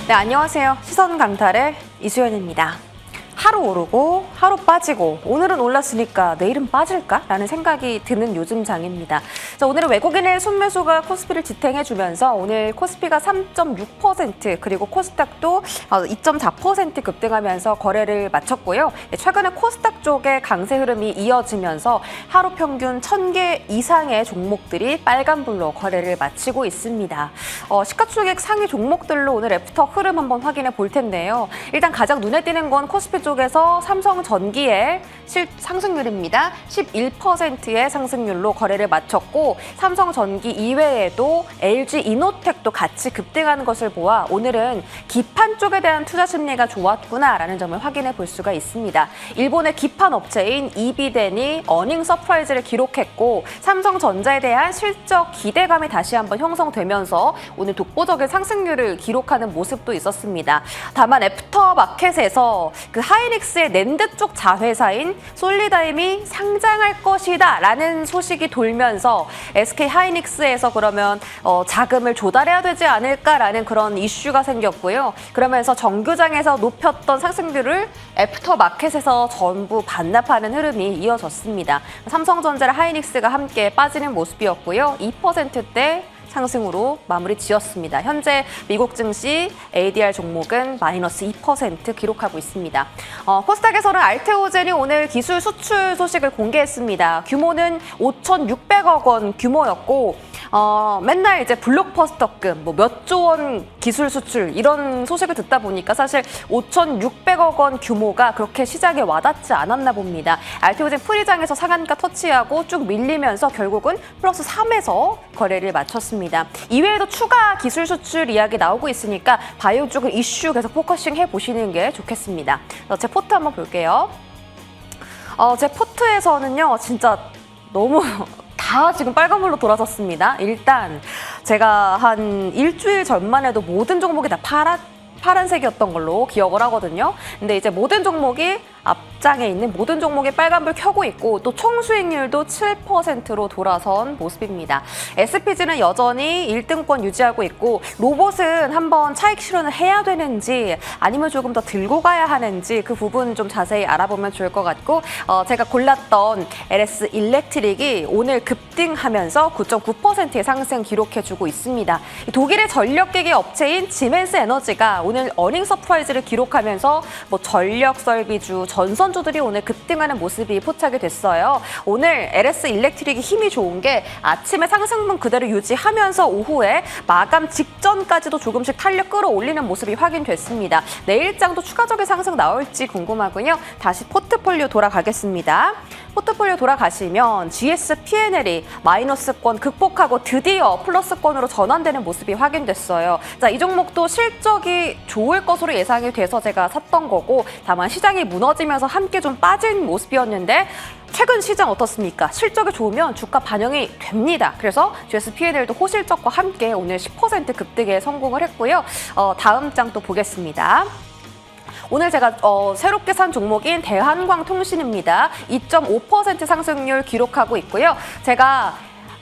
네, 안녕하세요. 시선 강탈의 이수연입니다. 하루 오르고 하루 빠지고 오늘은 올랐으니까 내일은 빠질까? 라는 생각이 드는 요즘 장입니다. 자, 오늘은 외국인의 순매수가 코스피를 지탱해주면서 오늘 코스피가 3.6% 그리고 코스닥도 2.4% 급등하면서 거래를 마쳤고요. 최근에 코스닥 쪽의 강세 흐름이 이어지면서 하루 평균 1000개 이상의 종목들이 빨간불로 거래를 마치고 있습니다. 시가총액 상위 종목들로 오늘 애프터 흐름 한번 확인해 볼 텐데요. 일단 가장 눈에 띄는 건 코스피 쪽에서 삼성전기의 상승률입니다. 11%의 상승률로 거래를 마쳤고 삼성전기 이외에도 LG이노텍도 같이 급등하는 것을 보아 오늘은 기판 쪽에 대한 투자 심리가 좋았구나라는 점을 확인해 볼 수가 있습니다. 일본의 기판 업체인 이비덴이 어닝 서프라이즈를 기록했고 삼성전자에 대한 실적 기대감이 다시 한번 형성되면서 오늘 독보적인 상승률을 기록하는 모습도 있었습니다. 다만 애프터 마켓에서 그 하이닉스의 낸드 쪽 자회사인 솔리다임이 상장할 것이다 라는 소식이 돌면서 SK 하이닉스에서 그러면 자금을 조달해야 되지 않을까라는 그런 이슈가 생겼고요. 그러면서 정규장에서 높였던 상승률을 애프터 마켓에서 전부 반납하는 흐름이 이어졌습니다. 삼성전자랑 하이닉스가 함께 빠지는 모습이었고요. 2%대 상승으로 마무리 지었습니다. 현재 미국 증시 ADR 종목은 마이너스 2% 기록하고 있습니다. 코스닥에서는 알테오젠이 오늘 기술 수출 소식을 공개했습니다. 규모는 5,600억 원 규모였고 맨날 이제 블록버스터급 몇 조 원 기술 수출 이런 소식을 듣다 보니까 사실 5,600억 원 규모가 그렇게 시장에 와닿지 않았나 봅니다. 알테오젠 프리장에서 상한가 터치하고 쭉 밀리면서 결국은 플러스 3에서 거래를 마쳤습니다. 이외에도 추가 기술 수출 이야기 나오고 있으니까 바이오 쪽을 이슈 계속 포커싱 해보시는 게 좋겠습니다. 제 포트 한번 볼게요. 제 포트에서는요, 진짜 너무 다 지금 빨간불로 돌아섰습니다. 일단 제가 한 일주일 전만 해도 모든 종목이 다 파란색이었던 걸로 기억을 하거든요. 근데 이제 모든 종목이 앞장에 있는 모든 종목이 빨간불 켜고 있고 또 총 수익률도 7%로 돌아선 모습입니다. SPG는 여전히 1등권 유지하고 있고 로봇은 한번 차익 실현을 해야 되는지 아니면 조금 더 들고 가야 하는지 그 부분 좀 자세히 알아보면 좋을 것 같고 제가 골랐던 LS 일렉트릭이 오늘 급등하면서 9.9%의 상승 기록해주고 있습니다. 독일의 전력기기 업체인 지멘스 에너지가 오늘 어닝 서프라이즈를 기록하면서 전력 설비주, 전선주들이 오늘 급등하는 모습이 포착이 됐어요. 오늘 LS 일렉트릭이 힘이 좋은 게 아침에 상승분 그대로 유지하면서 오후에 마감 직전까지도 조금씩 탄력 끌어올리는 모습이 확인됐습니다. 내일장도 추가적인 상승 나올지 궁금하군요. 다시 포트폴리오 돌아가겠습니다. 포트폴리오 돌아가시면 GS P&L이 마이너스권 극복하고 드디어 플러스권으로 전환되는 모습이 확인됐어요. 자, 이 종목도 실적이 좋을 것으로 예상이 돼서 제가 샀던 거고 다만 시장이 무너지면서 함께 좀 빠진 모습이었는데 최근 시장 어떻습니까? 실적이 좋으면 주가 반영이 됩니다. 그래서 GS P&L도 호실적과 함께 오늘 10% 급등에 성공을 했고요. 다음 장 또 보겠습니다. 오늘 제가 새롭게 산 종목인 대한광통신입니다. 2.5% 상승률 기록하고 있고요. 제가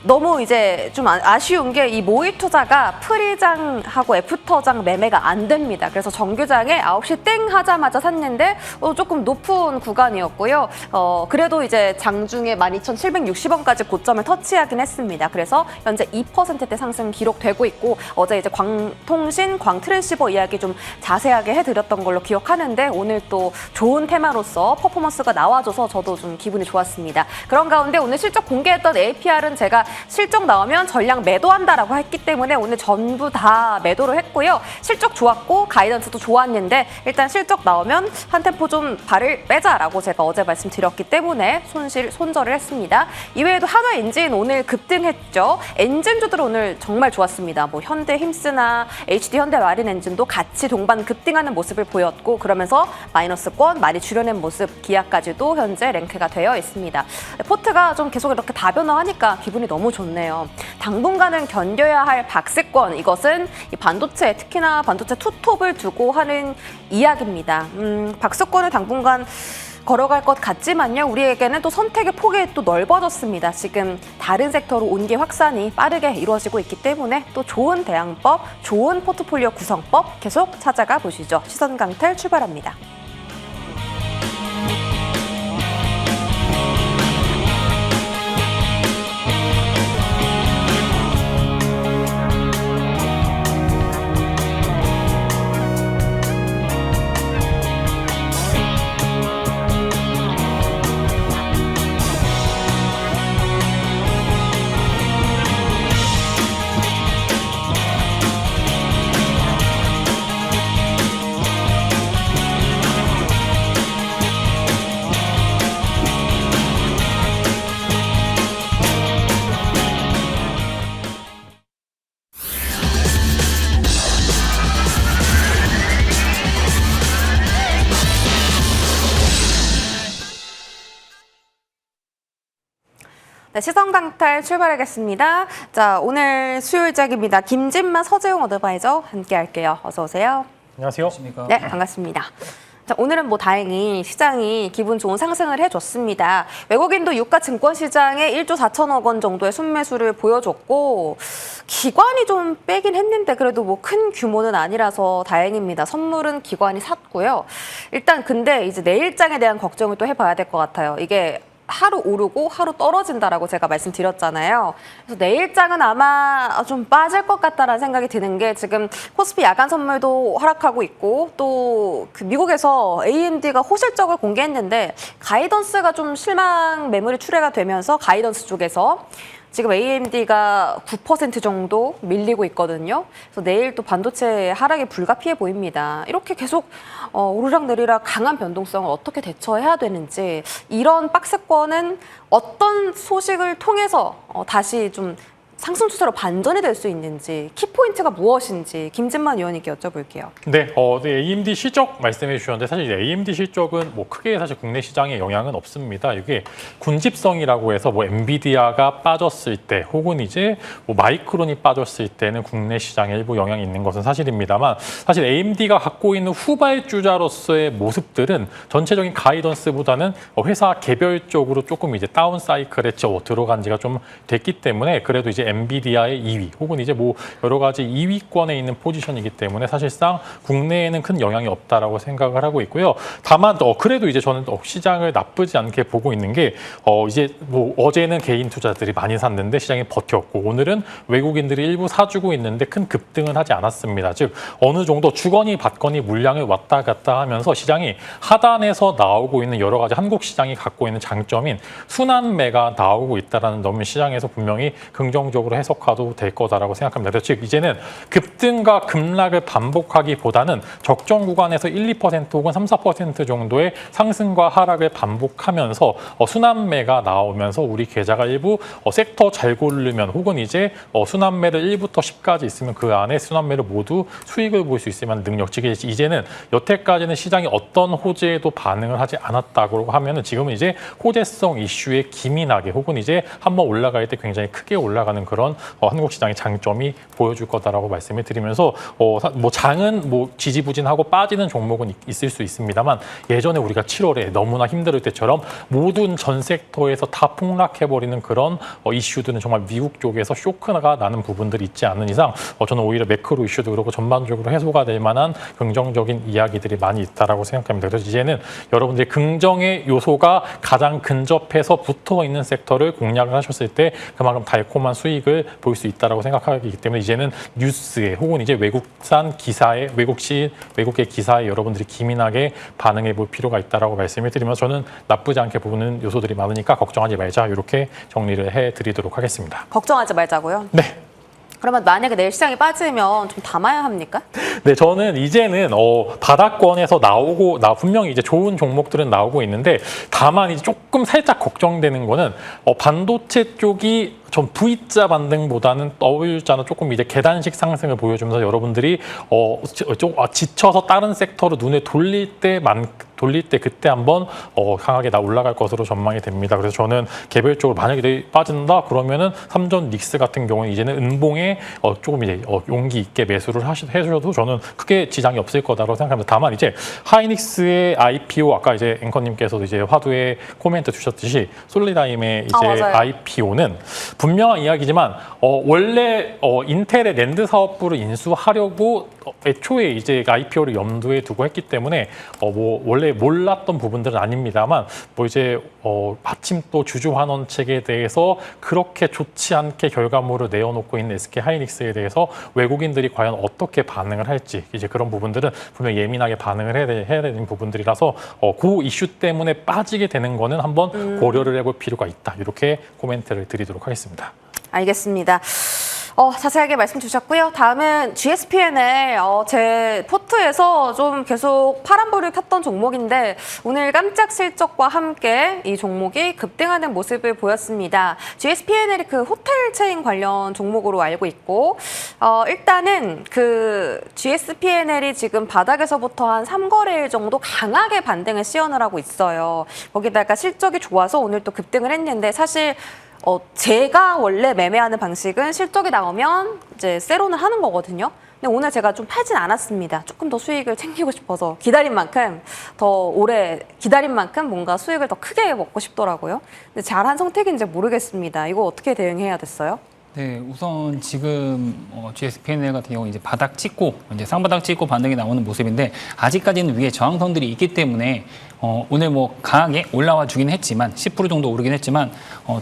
너무 이제 좀 아쉬운 게 이 모의 투자가 프리장하고 애프터장 매매가 안 됩니다. 그래서 정규장에 9시 땡 하자마자 샀는데 조금 높은 구간이었고요. 그래도 이제 장중에 12,760원까지 고점을 터치하긴 했습니다. 그래서 현재 2%대 상승 기록되고 있고 어제 이제 광통신, 광트랜시버 이야기 좀 자세하게 해드렸던 걸로 기억하는데 오늘 또 좋은 테마로서 퍼포먼스가 나와줘서 저도 좀 기분이 좋았습니다. 그런 가운데 오늘 실적 공개했던 APR은 제가 실적 나오면 전량 매도한다라고 했기 때문에 오늘 전부 다 매도를 했고요. 실적 좋았고 가이던스도 좋았는데 일단 실적 나오면 한 템포 좀 발을 빼자라고 제가 어제 말씀드렸기 때문에 손절을 했습니다. 이외에도 한화엔진 오늘 급등했죠. 엔진주들 오늘 정말 좋았습니다. 현대 힘스나 HD 현대 마린엔진도 같이 동반 급등하는 모습을 보였고 그러면서 마이너스권 많이 줄여낸 모습 기아까지도 현재 랭크가 되어 있습니다. 포트가 좀 계속 이렇게 다변화하니까 기분이 너무 좋네요. 당분간은 견뎌야 할 박스권, 이것은 이 반도체, 특히나 반도체 투톱을 두고 하는 이야기입니다. 박스권을 당분간 걸어갈 것 같지만요. 우리에게는 또 선택의 폭이 또 넓어졌습니다. 지금 다른 섹터로 온기 확산이 빠르게 이루어지고 있기 때문에 또 좋은 대항법, 좋은 포트폴리오 구성법 계속 찾아가 보시죠. 시선 강탈 출발합니다. 네, 시선 강탈 출발하겠습니다. 자, 오늘 수요일작입니다. 김진만, 서재용 어드바이저 함께 할게요. 어서 오세요. 안녕하세요. 네, 반갑습니다. 자, 오늘은 뭐 다행히 시장이 기분 좋은 상승을 해줬습니다. 외국인도 유가 증권 시장에 1조 4천억 원 정도의 순매수를 보여줬고 기관이 좀 빼긴 했는데 그래도 뭐 큰 규모는 아니라서 다행입니다. 선물은 기관이 샀고요. 일단 근데 이제 내일장에 대한 걱정을 또 해봐야 될 것 같아요. 이게 하루 오르고 하루 떨어진다라고 제가 말씀드렸잖아요. 그래서 내일장은 아마 좀 빠질 것 같다라는 생각이 드는 게 지금 코스피 야간 선물도 하락하고 있고 또 그 미국에서 AMD가 호실적을 공개했는데 가이던스가 좀 실망 매물이 출회가 되면서 가이던스 쪽에서 지금 AMD가 9% 정도 밀리고 있거든요. 그래서 내일 또 반도체 하락이 불가피해 보입니다. 이렇게 계속 오르락내리락 강한 변동성을 어떻게 대처해야 되는지 이런 박스권은 어떤 소식을 통해서 다시 좀 상승 추세로 반전이 될 수 있는지 키포인트가 무엇인지 김진만 의원님께 여쭤볼게요. 네, AMD 실적 말씀해 주셨는데 사실 AMD 실적은 뭐 크게 사실 국내 시장에 영향은 없습니다. 이게 군집성이라고 해서 뭐 엔비디아가 빠졌을 때 혹은 이제 뭐 마이크론이 빠졌을 때는 국내 시장에 일부 영향이 있는 것은 사실입니다만 사실 AMD가 갖고 있는 후발주자로서의 모습들은 전체적인 가이던스보다는 회사 개별적으로 조금 이제 다운 사이클에 들어간 지가 좀 됐기 때문에 그래도 이제 엔비디아의 2위 혹은 이제 뭐 여러 가지 2위권에 있는 포지션이기 때문에 사실상 국내에는 큰 영향이 없다라고 생각을 하고 있고요. 다만 그래도 이제 저는 시장을 나쁘지 않게 보고 있는 게 이제 뭐 어제는 개인 투자들이 많이 샀는데 시장이 버텼고 오늘은 외국인들이 일부 사주고 있는데 큰 급등은 하지 않았습니다. 즉 어느 정도 주거니 받거니 물량을 왔다 갔다 하면서 시장이 하단에서 나오고 있는 여러 가지 한국 시장이 갖고 있는 장점인 순환매가 나오고 있다라는 점은 시장에서 분명히 긍정적으로 해석해도 될 거다라고 생각합니다. 즉 이제는 급등과 급락을 반복하기보다는 적정 구간에서 1, 2% 혹은 3, 4% 정도의 상승과 하락을 반복하면서 순환매가 나오면서 우리 계좌가 일부 섹터 잘 고르면 혹은 이제 순환매를 1부터 10까지 있으면 그 안에 순환매를 모두 수익을 볼 수 있을 만한 능력. 즉 이제는 여태까지는 시장이 어떤 호재에도 반응을 하지 않았다고 하면은 지금은 이제 호재성 이슈에 기민하게 혹은 이제 한번 올라갈 때 굉장히 크게 올라가는 그런 한국 시장의 장점이 보여줄 거다라고 말씀을 드리면서 뭐 장은 뭐 지지부진하고 빠지는 종목은 있을 수 있습니다만 예전에 우리가 7월에 너무나 힘들 때처럼 모든 전 섹터에서 다 폭락해버리는 그런 이슈들은 정말 미국 쪽에서 쇼크가 나는 부분들이 있지 않는 이상 저는 오히려 매크로 이슈도 그렇고 전반적으로 해소가 될 만한 긍정적인 이야기들이 많이 있다라고 생각합니다. 그래서 이제는 여러분들이 긍정의 요소가 가장 근접해서 붙어 있는 섹터를 공략을 하셨을 때 그만큼 달콤한 수익을 볼 수 있다라고 생각하기 때문에 이제는 뉴스에 혹은 이제 외국산 기사에 외국의 기사에 여러분들이 기민하게 반응해 볼 필요가 있다라고 말씀을 드리면서 저는 나쁘지 않게 보는 요소들이 많으니까 걱정하지 말자 이렇게 정리를 해드리도록 하겠습니다. 걱정하지 말자고요? 네. 그러면 만약에 내일 시장이 빠지면 좀 담아야 합니까? 네, 저는 이제는 바닥권에서 분명히 이제 좋은 종목들은 나오고 있는데 다만 이제 조금 조금 살짝 걱정되는 거는 반도체 쪽이 좀 V자 반등보다는 W자는 조금 이제 계단식 상승을 보여주면서 여러분들이 좀 지쳐서 다른 섹터로 눈에 돌릴 때 그때 한번 강하게 올라갈 것으로 전망이 됩니다. 그래서 저는 개별적으로 만약에 빠진다 그러면은 삼전 닉스 같은 경우는 이제는 은봉에 조금 이제 용기 있게 매수를 해주셔도 저는 크게 지장이 없을 거다라고 생각합니다. 다만 이제 하이닉스의 IPO 아까 이제 앵커님께서도 이제 화두에 코멘트 주셨듯이 솔리다임의 이제 IPO는 분명한 이야기지만 원래 인텔의 랜드 사업부를 인수하려고 애초에 이제 IPO를 염두에 두고 했기 때문에 뭐 원래 몰랐던 부분들은 아닙니다만 뭐 이제 마침 또 주주 환원책에 대해서 그렇게 좋지 않게 결과물을 내어놓고 있는 SK 하이닉스에 대해서 외국인들이 과연 어떻게 반응을 할지 이제 그런 부분들은 분명 예민하게 반응을 해야 되는 부분들이라서 그 이슈 때문에 빠지게 되는 거는 한번 고려를 해볼 필요가 있다. 이렇게 코멘트를 드리도록 하겠습니다. 알겠습니다. 자세하게 말씀 주셨고요. 다음은 GSPNL 제 포트에서 좀 계속 파란불을 켰던 종목인데 오늘 깜짝 실적과 함께 이 종목이 급등하는 모습을 보였습니다. GSPNL이 그 호텔 체인 관련 종목으로 알고 있고 일단은 그 GSPNL이 지금 바닥에서부터 한 3거래일 정도 강하게 반등을 시연을 하고 있어요. 거기다가 실적이 좋아서 오늘 또 급등을 했는데 사실 제가 원래 매매하는 방식은 실적이 나오면 이제 세론을 하는 거거든요. 근데 오늘 제가 좀 팔진 않았습니다. 조금 더 수익을 챙기고 싶어서 기다린 만큼 더 오래 기다린 만큼 뭔가 수익을 더 크게 먹고 싶더라고요. 근데 잘한 선택인지 모르겠습니다. 이거 어떻게 대응해야 됐어요? 네, 우선 지금 GSPNL 같은 경우 이제 바닥 찍고 이제 쌍바닥 찍고 반등이 나오는 모습인데 아직까지는 위에 저항선들이 있기 때문에 오늘 뭐 강하게 올라와 주긴 했지만 10% 정도 오르긴 했지만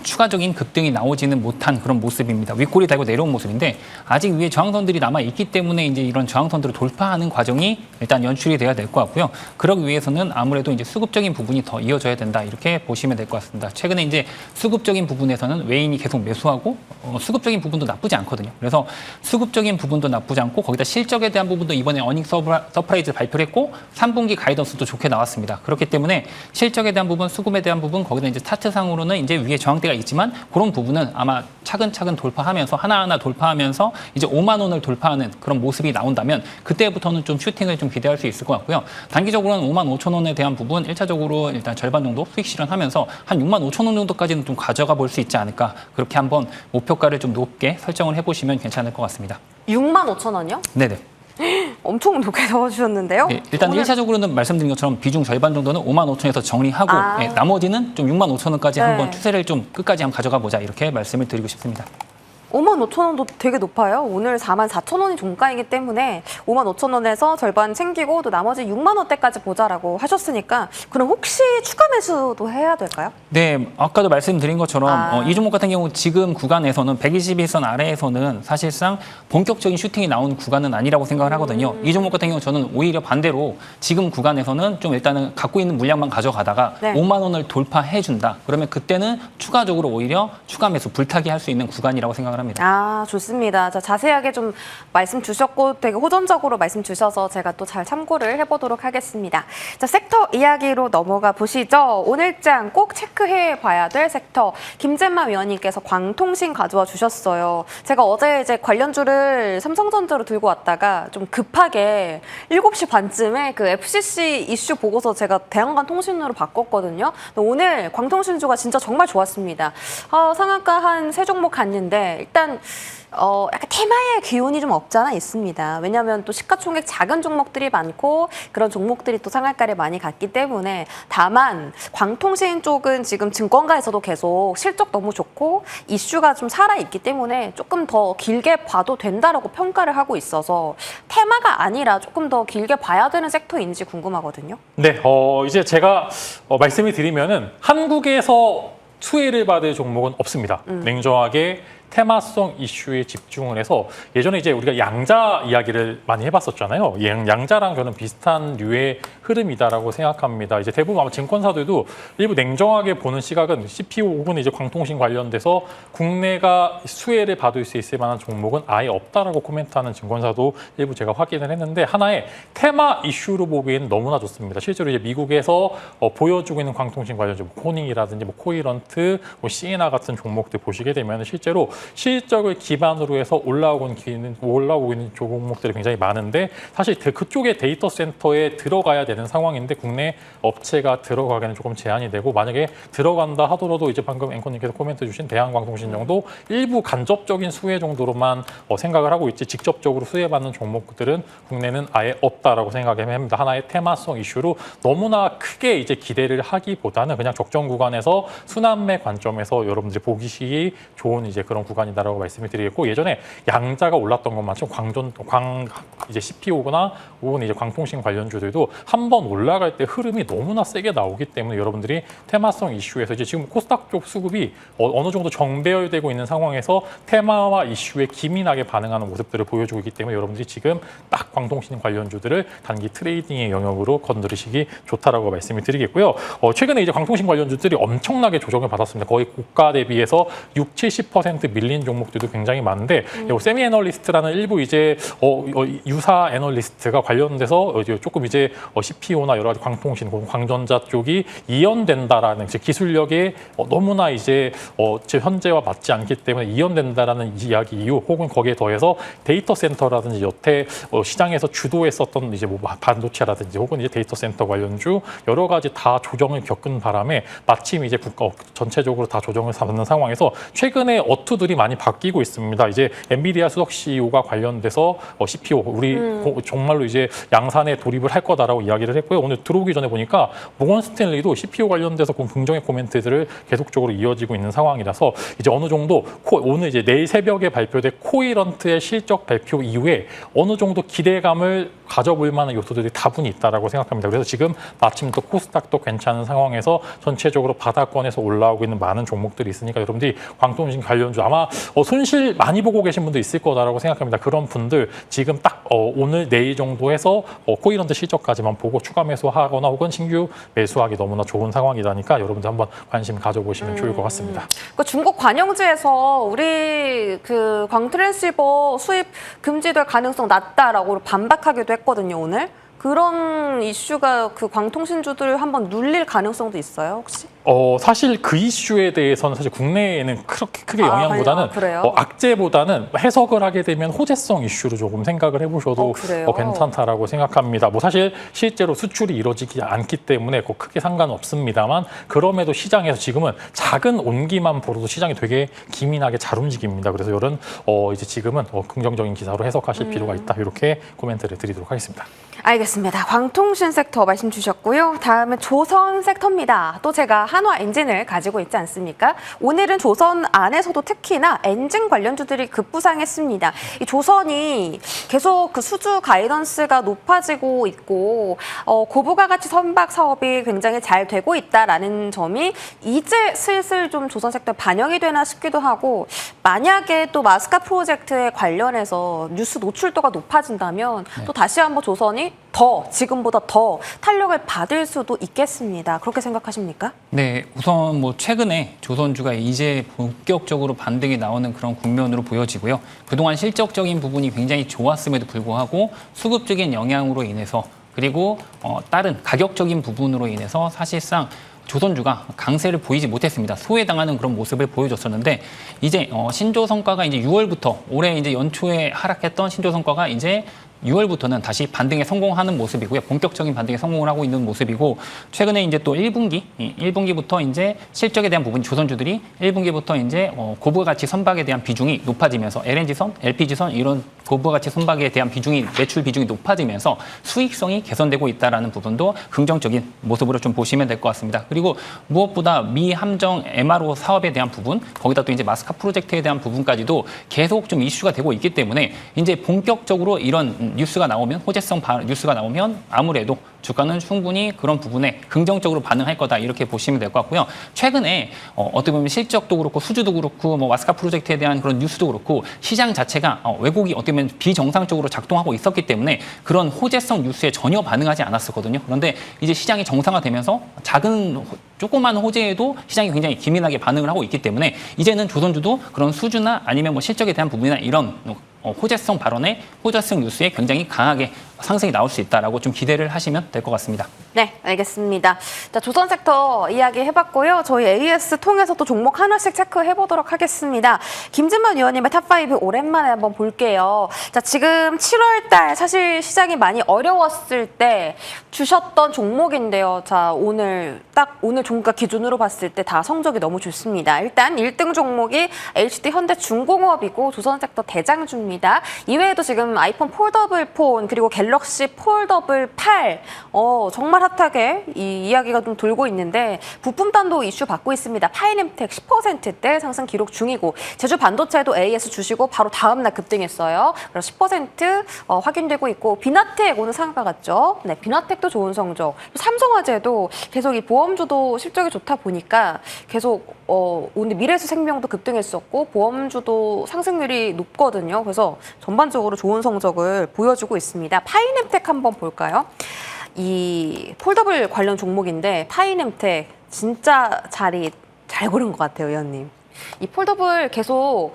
추가적인 급등이 나오지는 못한 그런 모습입니다. 윗골이 달고 내려온 모습인데 아직 위에 저항선들이 남아 있기 때문에 이제 이런 저항선들을 돌파하는 과정이 일단 연출이 돼야 될 것 같고요. 그러기 위해서는 아무래도 이제 수급적인 부분이 더 이어져야 된다 이렇게 보시면 될 것 같습니다. 최근에 이제 수급적인 부분에서는 외인이 계속 매수하고 수급적인 부분도 나쁘지 않거든요. 그래서 수급적인 부분도 나쁘지 않고 거기다 실적에 대한 부분도 이번에 어닝 서프라이즈 발표를 했고 3분기 가이던스도 좋게 나왔습니다. 그렇기 때문에 실적에 대한 부분, 수급에 대한 부분, 거기다 이제 차트상으로는 이제 위에 저항대가 있지만 그런 부분은 아마 차근차근 돌파하면서 하나하나 돌파하면서 이제 5만 원을 돌파하는 그런 모습이 나온다면 그때부터는 좀 슈팅을 좀 기대할 수 있을 것 같고요. 단기적으로는 5만 5천 원에 대한 부분 1차적으로 일단 절반 정도 수익 실현하면서 한 6만 5천 원 정도까지는 좀 가져가 볼 수 있지 않을까. 그렇게 한번 목표가를 좀 높게 설정을 해보시면 괜찮을 것 같습니다. 6만 5천 원이요? 네네. 엄청 높게 적어주셨는데요. 네, 일단 오늘... 1차적으로는 말씀드린 것처럼 비중 절반 정도는 5만 5천에서 정리하고 나머지는 좀 6만 5천 원까지 한번 추세를 좀 끝까지 한번 가져가 보자 이렇게 말씀을 드리고 싶습니다. 5만 5천 원도 되게 높아요. 오늘 4만 4천 원이 종가이기 때문에 5만 5천 원에서 절반 챙기고 또 나머지 6만 원대까지 보자라고 하셨으니까 그럼 혹시 추가 매수도 해야 될까요? 네, 아까도 말씀드린 것처럼 이 종목 같은 경우 지금 구간에서는 121선 아래에서는 사실상 본격적인 슈팅이 나온 구간은 아니라고 생각을 하거든요. 이 종목 같은 경우 저는 오히려 반대로 지금 구간에서는 좀 일단은 갖고 있는 물량만 가져가다가 5만 원을 돌파해준다. 그러면 그때는 추가적으로 오히려 추가 매수 불타기 할 수 있는 구간이라고 생각을 합니다. 좋습니다. 자, 자세하게 좀 말씀 주셨고 되게 호전적으로 말씀 주셔서 제가 또 잘 참고를 해보도록 하겠습니다. 자, 섹터 이야기로 넘어가 보시죠. 오늘장 꼭 체크해 봐야 될 섹터 김재만 위원님께서 광통신 가져와 주셨어요. 제가 어제 이제 관련주를 삼성전자로 들고 왔다가 좀 급하게 7시 반쯤에 그 FCC 이슈 보고서 제가 대한관통신으로 바꿨거든요. 오늘 광통신주가 진짜 정말 좋았습니다. 상한가 한 3종목 갔는데 일단 약간 테마의 기운이 좀 없지 않아 있습니다. 왜냐하면 또 시가총액 작은 종목들이 많고 그런 종목들이 또 상한가를 많이 갔기 때문에 다만 광통신 쪽은 지금 증권가에서도 계속 실적 너무 좋고 이슈가 좀 살아있기 때문에 조금 더 길게 봐도 된다라고 평가를 하고 있어서 테마가 아니라 조금 더 길게 봐야 되는 섹터인지 궁금하거든요. 네, 이제 제가 말씀을 드리면은 한국에서 수혜를 받을 종목은 없습니다. 냉정하게 테마성 이슈에 집중을 해서 예전에 이제 우리가 양자 이야기를 많이 해봤었잖아요. 양자랑 저는 비슷한 류의 흐름이다라고 생각합니다. 이제 대부분 아마 증권사들도 일부 냉정하게 보는 시각은 CPO 혹은 이제 광통신 관련돼서 국내가 수혜를 받을 수 있을 만한 종목은 아예 없다라고 코멘트하는 증권사도 일부 제가 확인을 했는데 하나의 테마 이슈로 보기에는 너무나 좋습니다. 실제로 이제 미국에서 보여주고 있는 광통신 관련주, 코닝이라든지 코이런트, 시에나 같은 종목들 보시게 되면 실제로 실적을 기반으로 해서 올라오고 있는 종목들이 굉장히 많은데 사실 그쪽에 데이터 센터에 들어가야 되는 상황인데 국내 업체가 들어가기는 조금 제한이 되고 만약에 들어간다 하더라도 이제 방금 앵커님께서 코멘트 주신 대한광통신 정도 일부 간접적인 수혜 정도로만 생각을 하고 있지 직접적으로 수혜받는 종목들은 국내는 아예 없다라고 생각합니다. 하나의 테마성 이슈로 너무나 크게 이제 기대를 하기보다는 그냥 적정 구간에서 순환매 관점에서 여러분들이 보기 좋은 이제 그런 구간이다라고 말씀을 드리겠고 예전에 양자가 올랐던 것만큼 이제 CPO나 혹은 이제 광통신 관련주들도 한번 올라갈 때 흐름이 너무나 세게 나오기 때문에 여러분들이 테마성 이슈에서 이제 지금 코스닥 쪽 수급이 어느 정도 정배열되고 있는 상황에서 테마와 이슈에 기민하게 반응하는 모습들을 보여주고 있기 때문에 여러분들이 지금 딱 광통신 관련주들을 단기 트레이딩의 영역으로 건드리시기 좋다라고 말씀을 드리겠고요. 최근에 이제 광통신 관련주들이 엄청나게 조정을 받았습니다. 거의 고가 대비해서 60~70% 밀린 종목들도 굉장히 많은데 세미 애널리스트라는 일부 이제 유사 애널리스트가 관련돼서 조금 이제 CPO나 여러 가지 광통신, 광전자 쪽이 이연된다라는 기술력에 너무나 이제 현재와 맞지 않기 때문에 이연된다라는 이야기 이유 혹은 거기에 더해서 데이터 센터라든지 여태 시장에서 주도했었던 이제 뭐 반도체라든지 혹은 이제 데이터 센터 관련주 여러 가지 다 조정을 겪은 바람에 마침 이제 전체적으로 다 조정을 받는 상황에서 최근에 어투들이 많이 바뀌고 있습니다. 이제 엔비디아 수석 CEO가 관련돼서 CPO 우리 정말로 이제 양산에 돌입을 할 거다라고 이야기를 했고요. 오늘 들어오기 전에 보니까 모건 스탠리도 CPO 관련돼서 긍정의 코멘트들을 계속적으로 이어지고 있는 상황이라서 이제 어느 정도 오늘 이제 내일 새벽에 발표될 코이런트의 실적 발표 이후에 어느 정도 기대감을 가져볼 만한 요소들이 다분히 있다라고 생각합니다. 그래서 지금 마침 또 코스닥도 괜찮은 상황에서 전체적으로 바닥권에서 올라오고 있는 많은 종목들이 있으니까 여러분들이 광통신 관련주 아마 손실 많이 보고 계신 분도 있을 거다라고 생각합니다. 그런 분들 지금 딱 오늘 내일 정도 해서 코이런트 실적까지만 보고 추가 매수하거나 혹은 신규 매수하기 너무나 좋은 상황이라니까 여러분들 한번 관심 가져보시면 좋을 것 같습니다. 그 중국 관영지에서 우리 그 광트랜시버 수입 금지될 가능성 낮다라고 반박하기도 했거든요, 오늘. 그런 이슈가 그 광통신주들 한번 눌릴 가능성도 있어요, 혹시? 사실 그 이슈에 대해서는 사실 국내에는 그렇게 크게 영향보다는 그래요? 악재보다는 해석을 하게 되면 호재성 이슈로 조금 생각을 해보셔도 괜찮다라고 생각합니다. 뭐 사실 실제로 수출이 이루어지지 않기 때문에 크게 상관없습니다만 그럼에도 시장에서 지금은 작은 온기만 보러도 시장이 되게 기민하게 잘 움직입니다. 그래서 이런 이제 지금은 긍정적인 기사로 해석하실 필요가 있다. 이렇게 코멘트를 드리도록 하겠습니다. 알겠습니다. 광통신 섹터 말씀 주셨고요. 다음은 조선 섹터입니다. 또 제가 한화 엔진을 가지고 있지 않습니까? 오늘은 조선 안에서도 특히나 엔진 관련주들이 급부상했습니다. 이 조선이 계속 그 수주 가이던스가 높아지고 있고 고부가 가치 선박 사업이 굉장히 잘 되고 있다라는 점이 이제 슬슬 좀 조선 섹터에 반영이 되나 싶기도 하고 만약에 또 마스카 프로젝트에 관련해서 뉴스 노출도가 높아진다면 또 다시 한번 조선이 지금보다 더 탄력을 받을 수도 있겠습니다. 그렇게 생각하십니까? 네, 우선 뭐 최근에 조선주가 이제 본격적으로 반등이 나오는 그런 국면으로 보여지고요. 그동안 실적적인 부분이 굉장히 좋았음에도 불구하고 수급적인 영향으로 인해서 그리고 다른 가격적인 부분으로 인해서 사실상 조선주가 강세를 보이지 못했습니다. 소외당하는 그런 모습을 보여줬었는데 이제 신조성과가 이제 6월부터 올해 이제 연초에 하락했던 신조성과가 이제 6월부터는 다시 반등에 성공하는 모습이고요. 본격적인 반등에 성공을 하고 있는 모습이고 최근에 이제 또 1분기부터 이제 실적에 대한 부분 조선주들이 1분기부터 이제 고부가 가치 선박에 대한 비중이 높아지면서 LNG선, LPG선 이런 고부가 가치 선박에 대한 비중이 매출 비중이 높아지면서 수익성이 개선되고 있다라는 부분도 긍정적인 모습으로 좀 보시면 될 것 같습니다. 그리고 무엇보다 미 함정 MRO 사업에 대한 부분, 거기다 또 이제 마스카 프로젝트에 대한 부분까지도 계속 좀 이슈가 되고 있기 때문에 이제 본격적으로 이런 그런 뉴스가 나오면 뉴스가 나오면 아무래도 주가는 충분히 그런 부분에 긍정적으로 반응할 거다 이렇게 보시면 될 것 같고요. 최근에 어떻게 보면 실적도 그렇고 수주도 그렇고 뭐 와스카 프로젝트에 대한 그런 뉴스도 그렇고 시장 자체가 왜곡이 어떻게 보면 비정상적으로 작동하고 있었기 때문에 그런 호재성 뉴스에 전혀 반응하지 않았었거든요. 그런데 이제 시장이 정상화되면서 조그만 호재에도 시장이 굉장히 기민하게 반응을 하고 있기 때문에 이제는 조선주도 그런 수주나 아니면 뭐 실적에 대한 부분이나 이런 호재성 발언에 호재성 뉴스에 굉장히 강하게 상승이 나올 수 있다라고 좀 기대를 하시면 될 것 같습니다. 네, 알겠습니다. 자, 조선 섹터 이야기 해봤고요. 저희 AS 통해서 또 종목 하나씩 체크해보도록 하겠습니다. 김진만 위원님의 탑5 오랜만에 한번 볼게요. 자, 지금 7월 달 사실 시장이 많이 어려웠을 때 주셨던 종목인데요. 자, 오늘 종가 기준으로 봤을 때 다 성적이 너무 좋습니다. 일단 1등 종목이 HD 현대중공업이고 조선 섹터 대장주입니다. 이외에도 지금 아이폰 폴더블 폰 그리고 갤럭시 폴더블 8 정말 핫하게 이 이야기가 좀 돌고 있는데 부품단도 이슈 받고 있습니다. 파이nem텍 10%대 상승 기록 중이고 제주 반도체도 AS 주시고 바로 다음 날 급등했어요. 그래서 10% 확인되고 있고 비나텍 오늘 상가 같죠? 네, 비나텍도 좋은 성적. 삼성화재도 계속 이 보험주도 실적이 좋다 보니까 계속 오늘 미래에셋생명도 급등했었고 보험주도 상승률이 높거든요. 그래서 전반적으로 좋은 성적을 보여주고 있습니다. 파이nem텍 한번 볼까요? 이 폴더블 관련 종목인데 파이nem텍 진짜 자리 잘 고른 것 같아요, 위원님. 이 폴더블 계속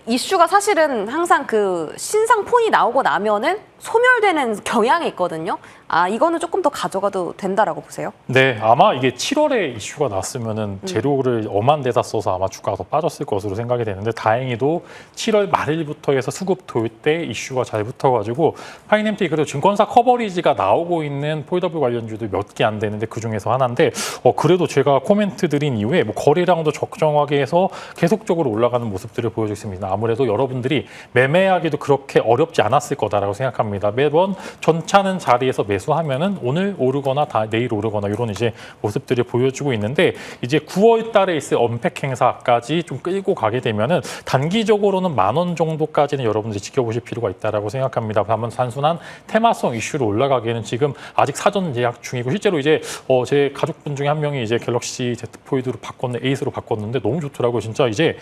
이슈가 사실은 항상 그 신상 폰이 나오고 나면은 소멸되는 경향이 있거든요. 아, 이거는 조금 더 가져가도 된다라고 보세요? 네, 아마 이게 7월에 이슈가 났으면은 재료를 엄한 데다 써서 아마 주가가 더 빠졌을 것으로 생각이 되는데 다행히도 7월 말일부터 해서 수급 돌 때 이슈가 잘 붙어가지고 파이nem텍이 그래도 증권사 커버리지가 나오고 있는 폴더블 관련주도 몇 개 안 되는데 그 중에서 하나인데 그래도 제가 코멘트 드린 이후에 뭐 거래량도 적정하게 해서 계속적으로 올라가는 모습들을 보여주고 있습니다. 아무래도 여러분들이 매매하기도 그렇게 어렵지 않았을 거다라고 생각합니다. 매번 전차는 자리에서 매수하면은 오늘 오르거나 내일 오르거나 이런 이제 모습들을 보여주고 있는데 이제 9월 달에 있을 언팩 행사까지 좀 끌고 가게 되면은 단기적으로는 10,000원 정도까지는 여러분들이 지켜보실 필요가 있다라고 생각합니다. 다만 단순한 테마성 이슈로 올라가기에는 지금 아직 사전 예약 중이고 실제로 이제 제 가족분 중에 한 명이 이제 갤럭시 Z 폴드로 에이스로 바꿨는데 너무 좋더라고요. 진짜 이제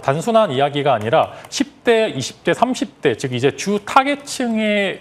단순한 이야기가 아니라 10대, 20대, 30대 즉 이제 주 타겟층의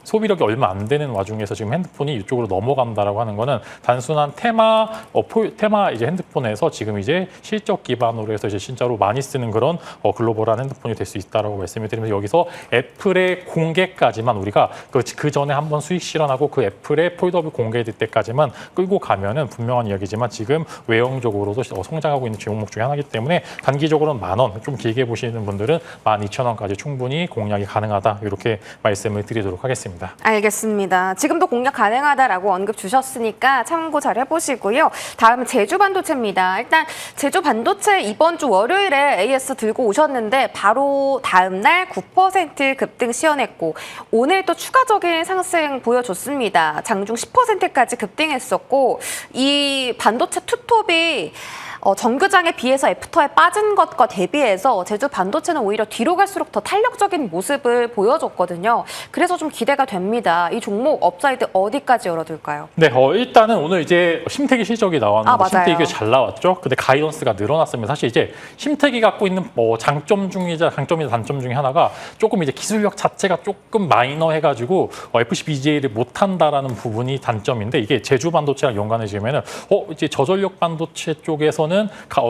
소비력이 얼마 안 되는 와중에서 지금 핸드폰이 이쪽으로 넘어간다라고 하는 거는 단순한 테마 이제 핸드폰에서 지금 이제 실적 기반으로 해서 이제 진짜로 많이 쓰는 그런 글로벌한 핸드폰이 될 수 있다라고 말씀을 드리면서 여기서 애플의 공개까지만 우리가 그 전에 한번 수익 실현하고 그 애플의 폴더블 공개될 때까지만 끌고 가면은 분명한 이야기지만 지금 외형적으로도 성장하고 있는 종목 중에 하나이기 때문에 단기적으로는 10,000원, 좀 길게 보시는 분들은 12,000원까지 충분히 공략이 가능하다 이렇게 말씀을 드리도록 하겠습니다. 알겠습니다. 지금도 공략 가능하다라고 언급 주셨으니까 참고 잘 해보시고요. 다음 제주반도체입니다. 일단 제주반도체 이번 주 월요일에 AS 들고 오셨는데 바로 다음 날 9% 급등 시현했고 오늘 또 추가적인 상승 보여줬습니다. 장중 10%까지 급등했었고 이 반도체 투톱이 정규장에 비해서 애프터에 빠진 것과 대비해서 제주 반도체는 오히려 뒤로 갈수록 더 탄력적인 모습을 보여줬거든요. 그래서 좀 기대가 됩니다. 이 종목 업사이드 어디까지 열어둘까요? 네, 일단은 오늘 이제 심택이 실적이 나왔는데 심택이 잘 나왔죠. 근데 가이던스가 늘어났습니다. 사실 이제 심택이 갖고 있는 장점이자 단점 중에 하나가 조금 이제 기술력 자체가 조금 마이너해가지고 FCBGA를 못한다라는 부분이 단점인데 이게 제주 반도체랑 연관해지면은 이제 저전력 반도체 쪽에서는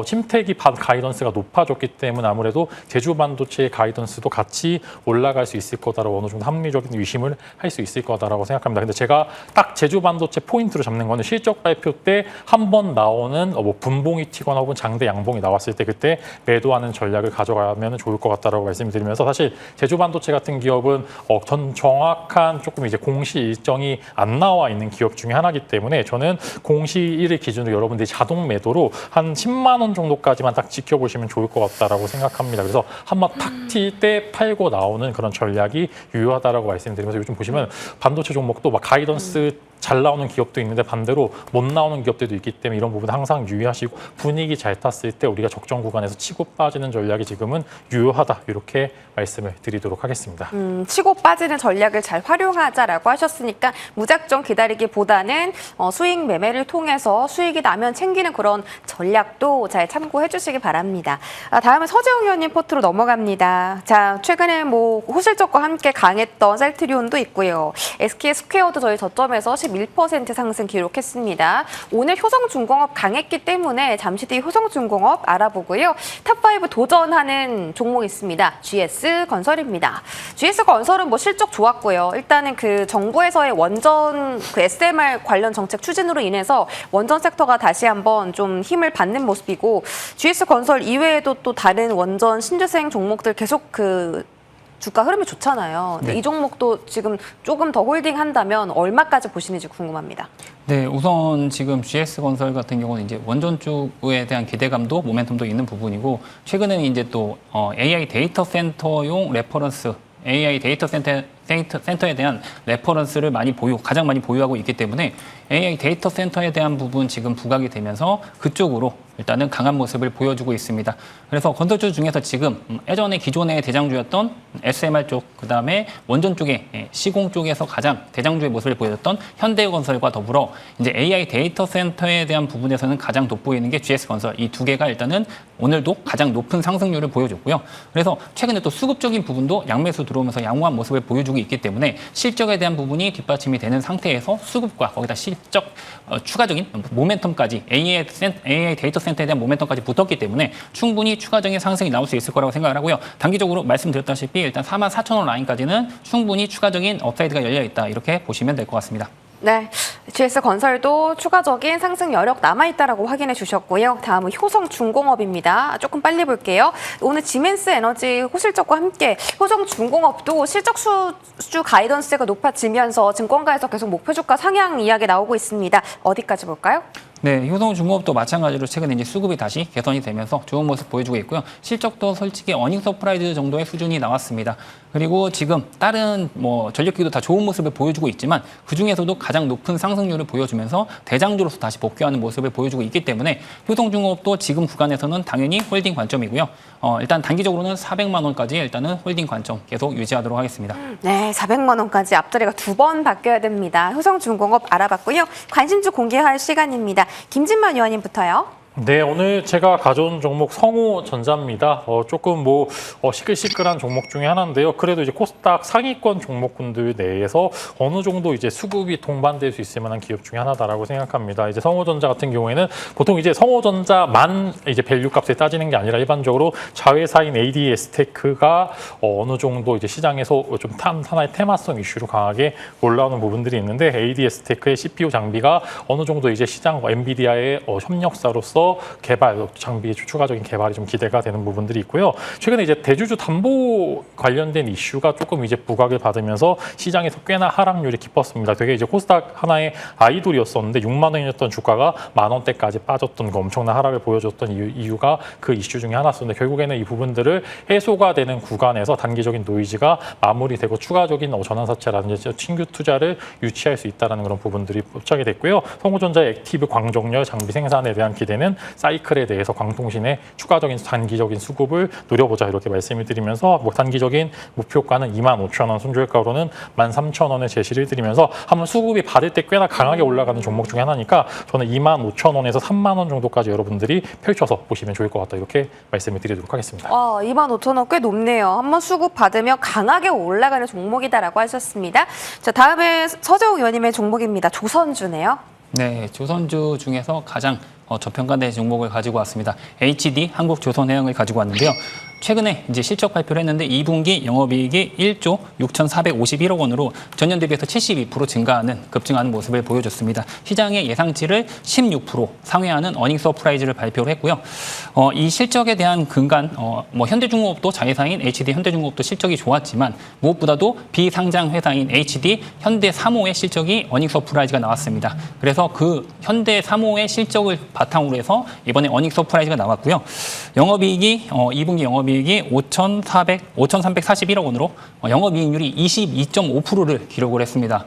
심택이 가이던스가 높아졌기 때문에 아무래도 제주 반도체의 가이던스도 같이 올라갈 수 있을 거다라고 어느 정도 합리적인 의심을 할 수 있을 거다라고 생각합니다. 근데 제가 딱 제주 반도체 포인트로 잡는 거는 실적 발표 때 한 번 나오는 분봉이 튀거나 혹은 장대 양봉이 나왔을 때 그때 매도하는 전략을 가져가면 좋을 것 같다라고 말씀드리면서 사실 제주 반도체 같은 기업은 전 정확한 조금 이제 공시 일정이 안 나와 있는 기업 중에 하나이기 때문에 저는 공시일을 기준으로 여러분들이 자동 매도로 한 10만 원 정도까지만 딱 지켜보시면 좋을 것 같다라고 생각합니다. 그래서 한번 탁 튈 때 팔고 나오는 그런 전략이 유효하다라고 말씀드리면서 요즘 보시면 반도체 종목도 막 가이던스 잘 나오는 기업도 있는데 반대로 못 나오는 기업들도 있기 때문에 이런 부분 항상 유의하시고 분위기 잘 탔을 때 우리가 적정 구간에서 치고 빠지는 전략이 지금은 유효하다 이렇게 말씀을 드리도록 하겠습니다. 치고 빠지는 전략을 잘 활용하자라고 하셨으니까 무작정 기다리기보다는 수익 매매를 통해서 수익이 나면 챙기는 그런 전략도 잘 참고해 주시기 바랍니다. 다음은 서재웅 의원님 포트로 넘어갑니다. 자, 최근에 뭐 호실적과 함께 강했던 셀트리온도 있고요. SK 스퀘어도 저희 저점에서 11% 상승 기록했습니다. 오늘 효성중공업 강했기 때문에 잠시 뒤 효성중공업 알아보고요. 탑5 도전하는 종목 있습니다. GS건설입니다. GS건설은 뭐 실적 좋았고요. 일단은 그 정부에서의 원전 그 SMR 관련 정책 추진으로 인해서 원전 섹터가 다시 한번 좀 힘을 받는 모습이고 GS건설 이외에도 또 다른 원전 신재생 종목들 계속 그 주가 흐름이 좋잖아요. 근데 네. 이 종목도 지금 조금 더 홀딩한다면 얼마까지 보시는지 궁금합니다. 네, 우선 지금 GS건설 같은 경우는 이제 원전 쪽에 대한 기대감도 모멘텀도 있는 부분이고 최근에는 이제 또 AI 데이터 센터용 레퍼런스 AI 데이터 센터에 대한 레퍼런스를 가장 많이 보유하고 있기 때문에 AI 데이터 센터에 대한 부분 지금 부각이 되면서 그쪽으로 일단은 강한 모습을 보여주고 있습니다. 그래서 건설주 중에서 지금 예전에 기존의 대장주였던 SMR 쪽, 그다음에 원전 쪽에 시공 쪽에서 가장 대장주의 모습을 보여줬던 현대건설과 더불어 이제 AI 데이터 센터에 대한 부분에서는 가장 돋보이는 게 GS건설. 이 두 개가 일단은 오늘도 가장 높은 상승률을 보여줬고요. 그래서 최근에 또 수급적인 부분도 양매수 들어오면서 양호한 모습을 보여주고 있기 때문에 실적에 대한 부분이 뒷받침이 되는 상태에서 수급과 거기다 실적 추가적인 모멘텀까지 AI 데이터 센터에 대한 모멘텀까지 붙었기 때문에 충분히 추가적인 상승이 나올 수 있을 거라고 생각을 하고요. 단기적으로 말씀드렸다시피 일단 44,000원 라인까지는 충분히 추가적인 업사이드가 열려 있다 이렇게 보시면 될 것 같습니다. 네, GS건설도 추가적인 상승 여력 남아있다라고 확인해 주셨고요. 다음은 효성중공업입니다. 조금 빨리 볼게요. 오늘 지멘스 에너지 호실적과 함께 효성중공업도 실적 수주 가이던스가 높아지면서 증권가에서 계속 목표 주가 상향 이야기 나오고 있습니다. 어디까지 볼까요? 네, 효성중공업도 마찬가지로 최근에 이제 수급이 다시 개선이 되면서 좋은 모습 보여주고 있고요. 실적도 솔직히 어닝 서프라이즈 정도의 수준이 나왔습니다. 그리고 지금 다른 뭐 전력기도 다 좋은 모습을 보여주고 있지만 그 중에서도 가장 높은 상승률을 보여주면서 대장주로서 다시 복귀하는 모습을 보여주고 있기 때문에 효성중공업도 지금 구간에서는 당연히 홀딩 관점이고요. 일단 단기적으로는 400만 원까지 일단은 홀딩 관점 계속 유지하도록 하겠습니다. 네, 400만 원까지 앞자리가 2번 바뀌어야 됩니다. 효성중공업 알아봤고요. 관심주 공개할 시간입니다. 김진만 의원님부터요. 네, 오늘 제가 가져온 종목 성호전자입니다. 조금 시끌시끌한 종목 중에 하나인데요. 그래도 이제 코스닥 상위권 종목군들 내에서 어느 정도 이제 수급이 동반될 수 있을 만한 기업 중에 하나다라고 생각합니다. 이제 성호전자 같은 경우에는 보통 이제 성호전자만 이제 밸류 값에 따지는 게 아니라 일반적으로 자회사인 ADS테크가 어느 정도 이제 시장에서 좀 하나의 테마성 이슈로 강하게 올라오는 부분들이 있는데 ADS테크의 CPU 장비가 어느 정도 이제 시장 엔비디아의 협력사로서 개발, 장비 추가적인 개발이 좀 기대가 되는 부분들이 있고요. 최근에 이제 대주주 담보 관련된 이슈가 조금 이제 부각을 받으면서 시장에서 꽤나 하락률이 깊었습니다. 되게 이제 코스닥 하나의 아이돌이었었는데 6만 원이었던 주가가 10,000원대까지 빠졌던 그 엄청난 하락을 보여줬던 이유가 그 이슈 중에 하나였는데 결국에는 이 부분들을 해소가 되는 구간에서 단기적인 노이즈가 마무리되고 추가적인 전환사채라든지 신규 투자를 유치할 수 있다는 그런 부분들이 포착이 됐고요. 성호전자의 액티브 광정렬 장비 생산에 대한 기대는 사이클에 대해서 광통신의 추가적인 단기적인 수급을 노려보자 이렇게 말씀을 드리면서 단기적인 목표가는 25,000원, 손절가로는 13,000원을 제시를 드리면서 한번 수급이 받을 때 꽤나 강하게 올라가는 종목 중에 하나니까 저는 25,000원에서 3만 원 정도까지 여러분들이 펼쳐서 보시면 좋을 것 같다 이렇게 말씀을 드리도록 하겠습니다. 25,000원 꽤 높네요. 한번 수급 받으면 강하게 올라가는 종목이다라고 하셨습니다. 자, 다음에 서재웅 의원님의 종목입니다. 조선주네요. 네, 조선주 중에서 가장 저평가된 종목을 가지고 왔습니다. HD 한국조선해양을 가지고 왔는데요. 최근에 이제 실적 발표를 했는데 2분기 영업이익이 1조 6,451억 원으로 전년 대비해서 72% 급증하는 모습을 보여줬습니다. 시장의 예상치를 16% 상회하는 어닝 서프라이즈를 발표를 했고요. 이 실적에 대한 근간 현대중공업도 자회사인 HD 현대중공업도 실적이 좋았지만 무엇보다도 비상장 회사인 HD 현대사모의 실적이 어닝 서프라이즈가 나왔습니다. 그래서 그 현대사모의 실적을 바탕으로 해서 이번에 어닝 서프라이즈가 나왔고요. 영업이익이 2분기 영업이익이 영업이익이 5,341억 원으로 영업이익률이 22.5%를 기록을 했습니다.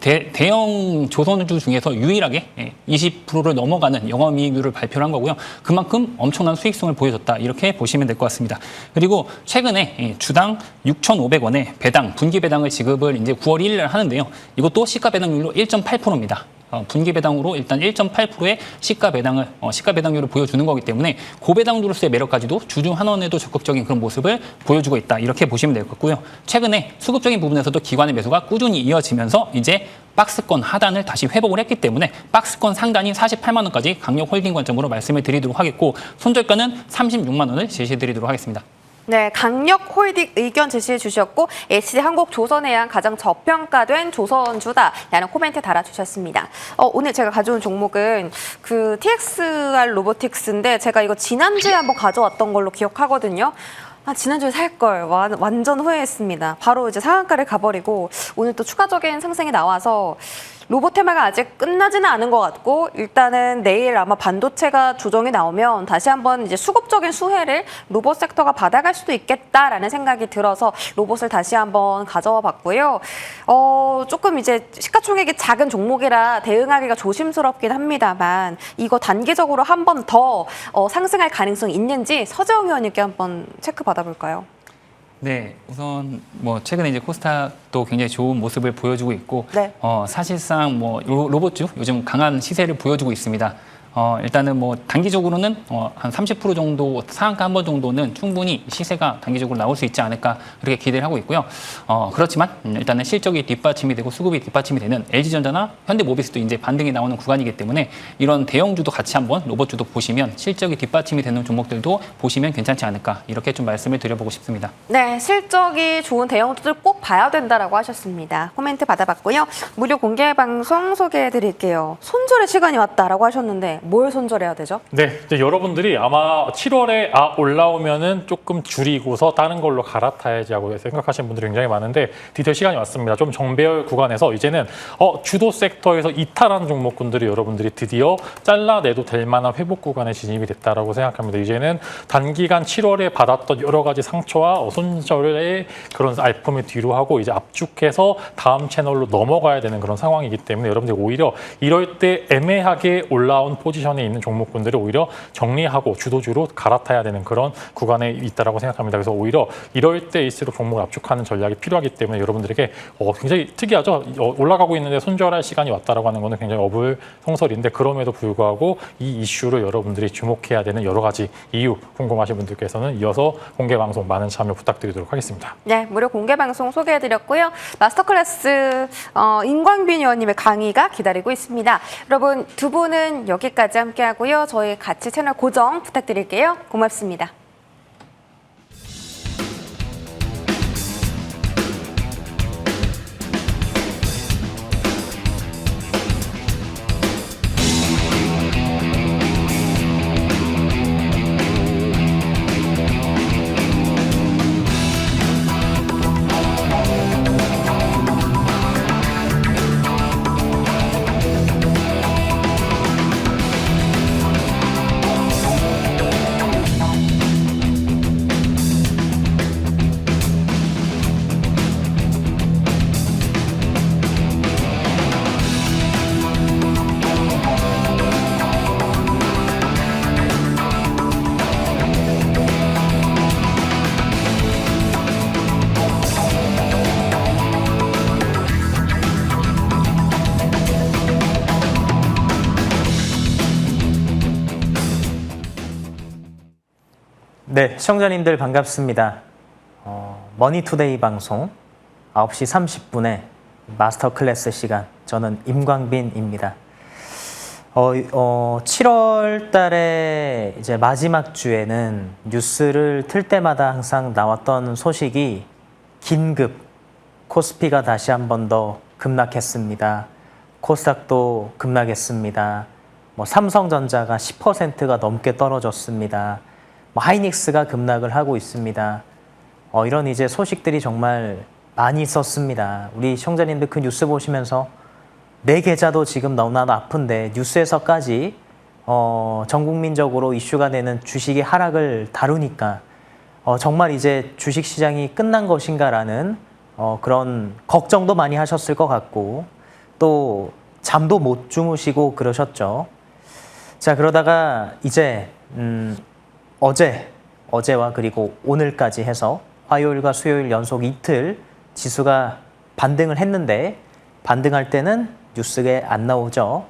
대형 조선주 중에서 유일하게 20%를 넘어가는 영업이익률을 발표를 한 거고요. 그만큼 엄청난 수익성을 보여줬다. 이렇게 보시면 될 것 같습니다. 그리고 최근에 주당 6,500원의 배당, 분기 배당을 지급을 이제 9월 1일 날 하는데요. 이것도 시가 배당률로 1.8%입니다. 분기 배당으로 일단 1.8%의 시가 배당률을 보여주는 거기 때문에 고배당주로서의 매력까지도 주주 환원에도 적극적인 그런 모습을 보여주고 있다. 이렇게 보시면 될 것 같고요. 최근에 수급적인 부분에서도 기관의 매수가 꾸준히 이어지면서 이제 박스권 하단을 다시 회복을 했기 때문에 박스권 상단이 48만 원까지 강력 홀딩 관점으로 말씀을 드리도록 하겠고 손절가는 36만 원을 제시해 드리도록 하겠습니다. 네, 강력 홀딩 의견 제시해 주셨고 SD한국조선해양 가장 저평가된 조선주다라는 코멘트 달아주셨습니다. 오늘 제가 가져온 종목은 그 TXR 로보틱스인데 제가 이거 지난주에 한번 가져왔던 걸로 기억하거든요. 지난주에 살 걸 완전 후회했습니다. 바로 이제 상한가를 가버리고 오늘 또 추가적인 상승이 나와서 로봇 테마가 아직 끝나지는 않은 것 같고 일단은 내일 아마 반도체가 조정이 나오면 다시 한번 이제 수급적인 수혜를 로봇 섹터가 받아갈 수도 있겠다라는 생각이 들어서 로봇을 다시 한번 가져와 봤고요. 조금 이제 시가총액이 작은 종목이라 대응하기가 조심스럽긴 합니다만 이거 단기적으로 한 번 더 상승할 가능성이 있는지 서재영 의원님께 한번 체크 받아볼까요? 네, 우선 뭐 최근에 이제 코스닥도 굉장히 좋은 모습을 보여주고 있고, 네. 사실상 뭐 로봇주 요즘 강한 시세를 보여주고 있습니다. 일단은 뭐 단기적으로는 한 30% 정도 상한가 한 번 정도는 충분히 시세가 단기적으로 나올 수 있지 않을까 그렇게 기대를 하고 있고요. 그렇지만 일단은 실적이 뒷받침이 되고 수급이 뒷받침이 되는 LG전자나 현대모비스도 이제 반등이 나오는 구간이기 때문에 이런 대형주도 같이 한번 로봇주도 보시면 실적이 뒷받침이 되는 종목들도 보시면 괜찮지 않을까 이렇게 좀 말씀을 드려보고 싶습니다. 네, 실적이 좋은 대형주들 꼭 봐야 된다라고 하셨습니다. 코멘트 받아봤고요. 무료 공개 방송 소개해드릴게요. 손절의 시간이 왔다라고 하셨는데 뭘 손절해야 되죠? 네, 이제 여러분들이 아마 7월에 올라오면은 조금 줄이고서 다른 걸로 갈아타야지 하고 생각하시는 분들이 굉장히 많은데 드디어 시간이 왔습니다. 좀 정배열 구간에서 이제는 주도 섹터에서 이탈한 종목군들이 여러분들이 드디어 잘라내도 될 만한 회복 구간에 진입이 됐다라고 생각합니다. 이제는 단기간 7월에 받았던 여러 가지 상처와 손절의 그런 알품을 뒤로 하고 이제 압축해서 다음 채널로 넘어가야 되는 그런 상황이기 때문에 여러분들이 오히려 이럴 때 애매하게 올라온 포지션에 있는 종목군들을 오히려 정리하고 주도주로 갈아타야 되는 그런 구간에 있다라고 생각합니다. 그래서 오히려 이럴 때일수록 종목을 압축하는 전략이 필요하기 때문에 여러분들에게 굉장히 특이하죠. 올라가고 있는데 손절할 시간이 왔다라고 하는 거는 굉장히 어불성설인데 그럼에도 불구하고 이 이슈를 여러분들이 주목해야 되는 여러 가지 이유 궁금하신 분들께서는 이어서 공개 방송 많은 참여 부탁드리도록 하겠습니다. 네, 무료 공개 방송 소개해드렸고요. 마스터클래스 임광빈 의원님의 강의가 기다리고 있습니다. 여러분 두 분은 여기까지 함께하고요. 저희 같이 채널 고정 부탁드릴게요. 고맙습니다. 네, 시청자님들 반갑습니다. 머니투데이 방송 9시 30분에 마스터 클래스 시간, 저는 임광빈입니다. 7월 달에 이제 마지막 주에는 뉴스를 틀 때마다 항상 나왔던 소식이 긴급 코스피가 다시 한 번 더 급락했습니다. 코스닥도 급락했습니다. 삼성전자가 10%가 넘게 떨어졌습니다. 하이닉스가 급락을 하고 있습니다. 이런 이제 소식들이 정말 많이 있었습니다. 우리 시청자님들 그 뉴스 보시면서 내 계좌도 지금 너무나도 아픈데 뉴스에서까지 전 국민적으로 이슈가 되는 주식의 하락을 다루니까 정말 이제 주식시장이 끝난 것인가라는 그런 걱정도 많이 하셨을 것 같고 또 잠도 못 주무시고 그러셨죠. 자, 그러다가 이제 어제와 그리고 오늘까지 해서 화요일과 수요일 연속 이틀 지수가 반등을 했는데 반등할 때는 뉴스에 안 나오죠.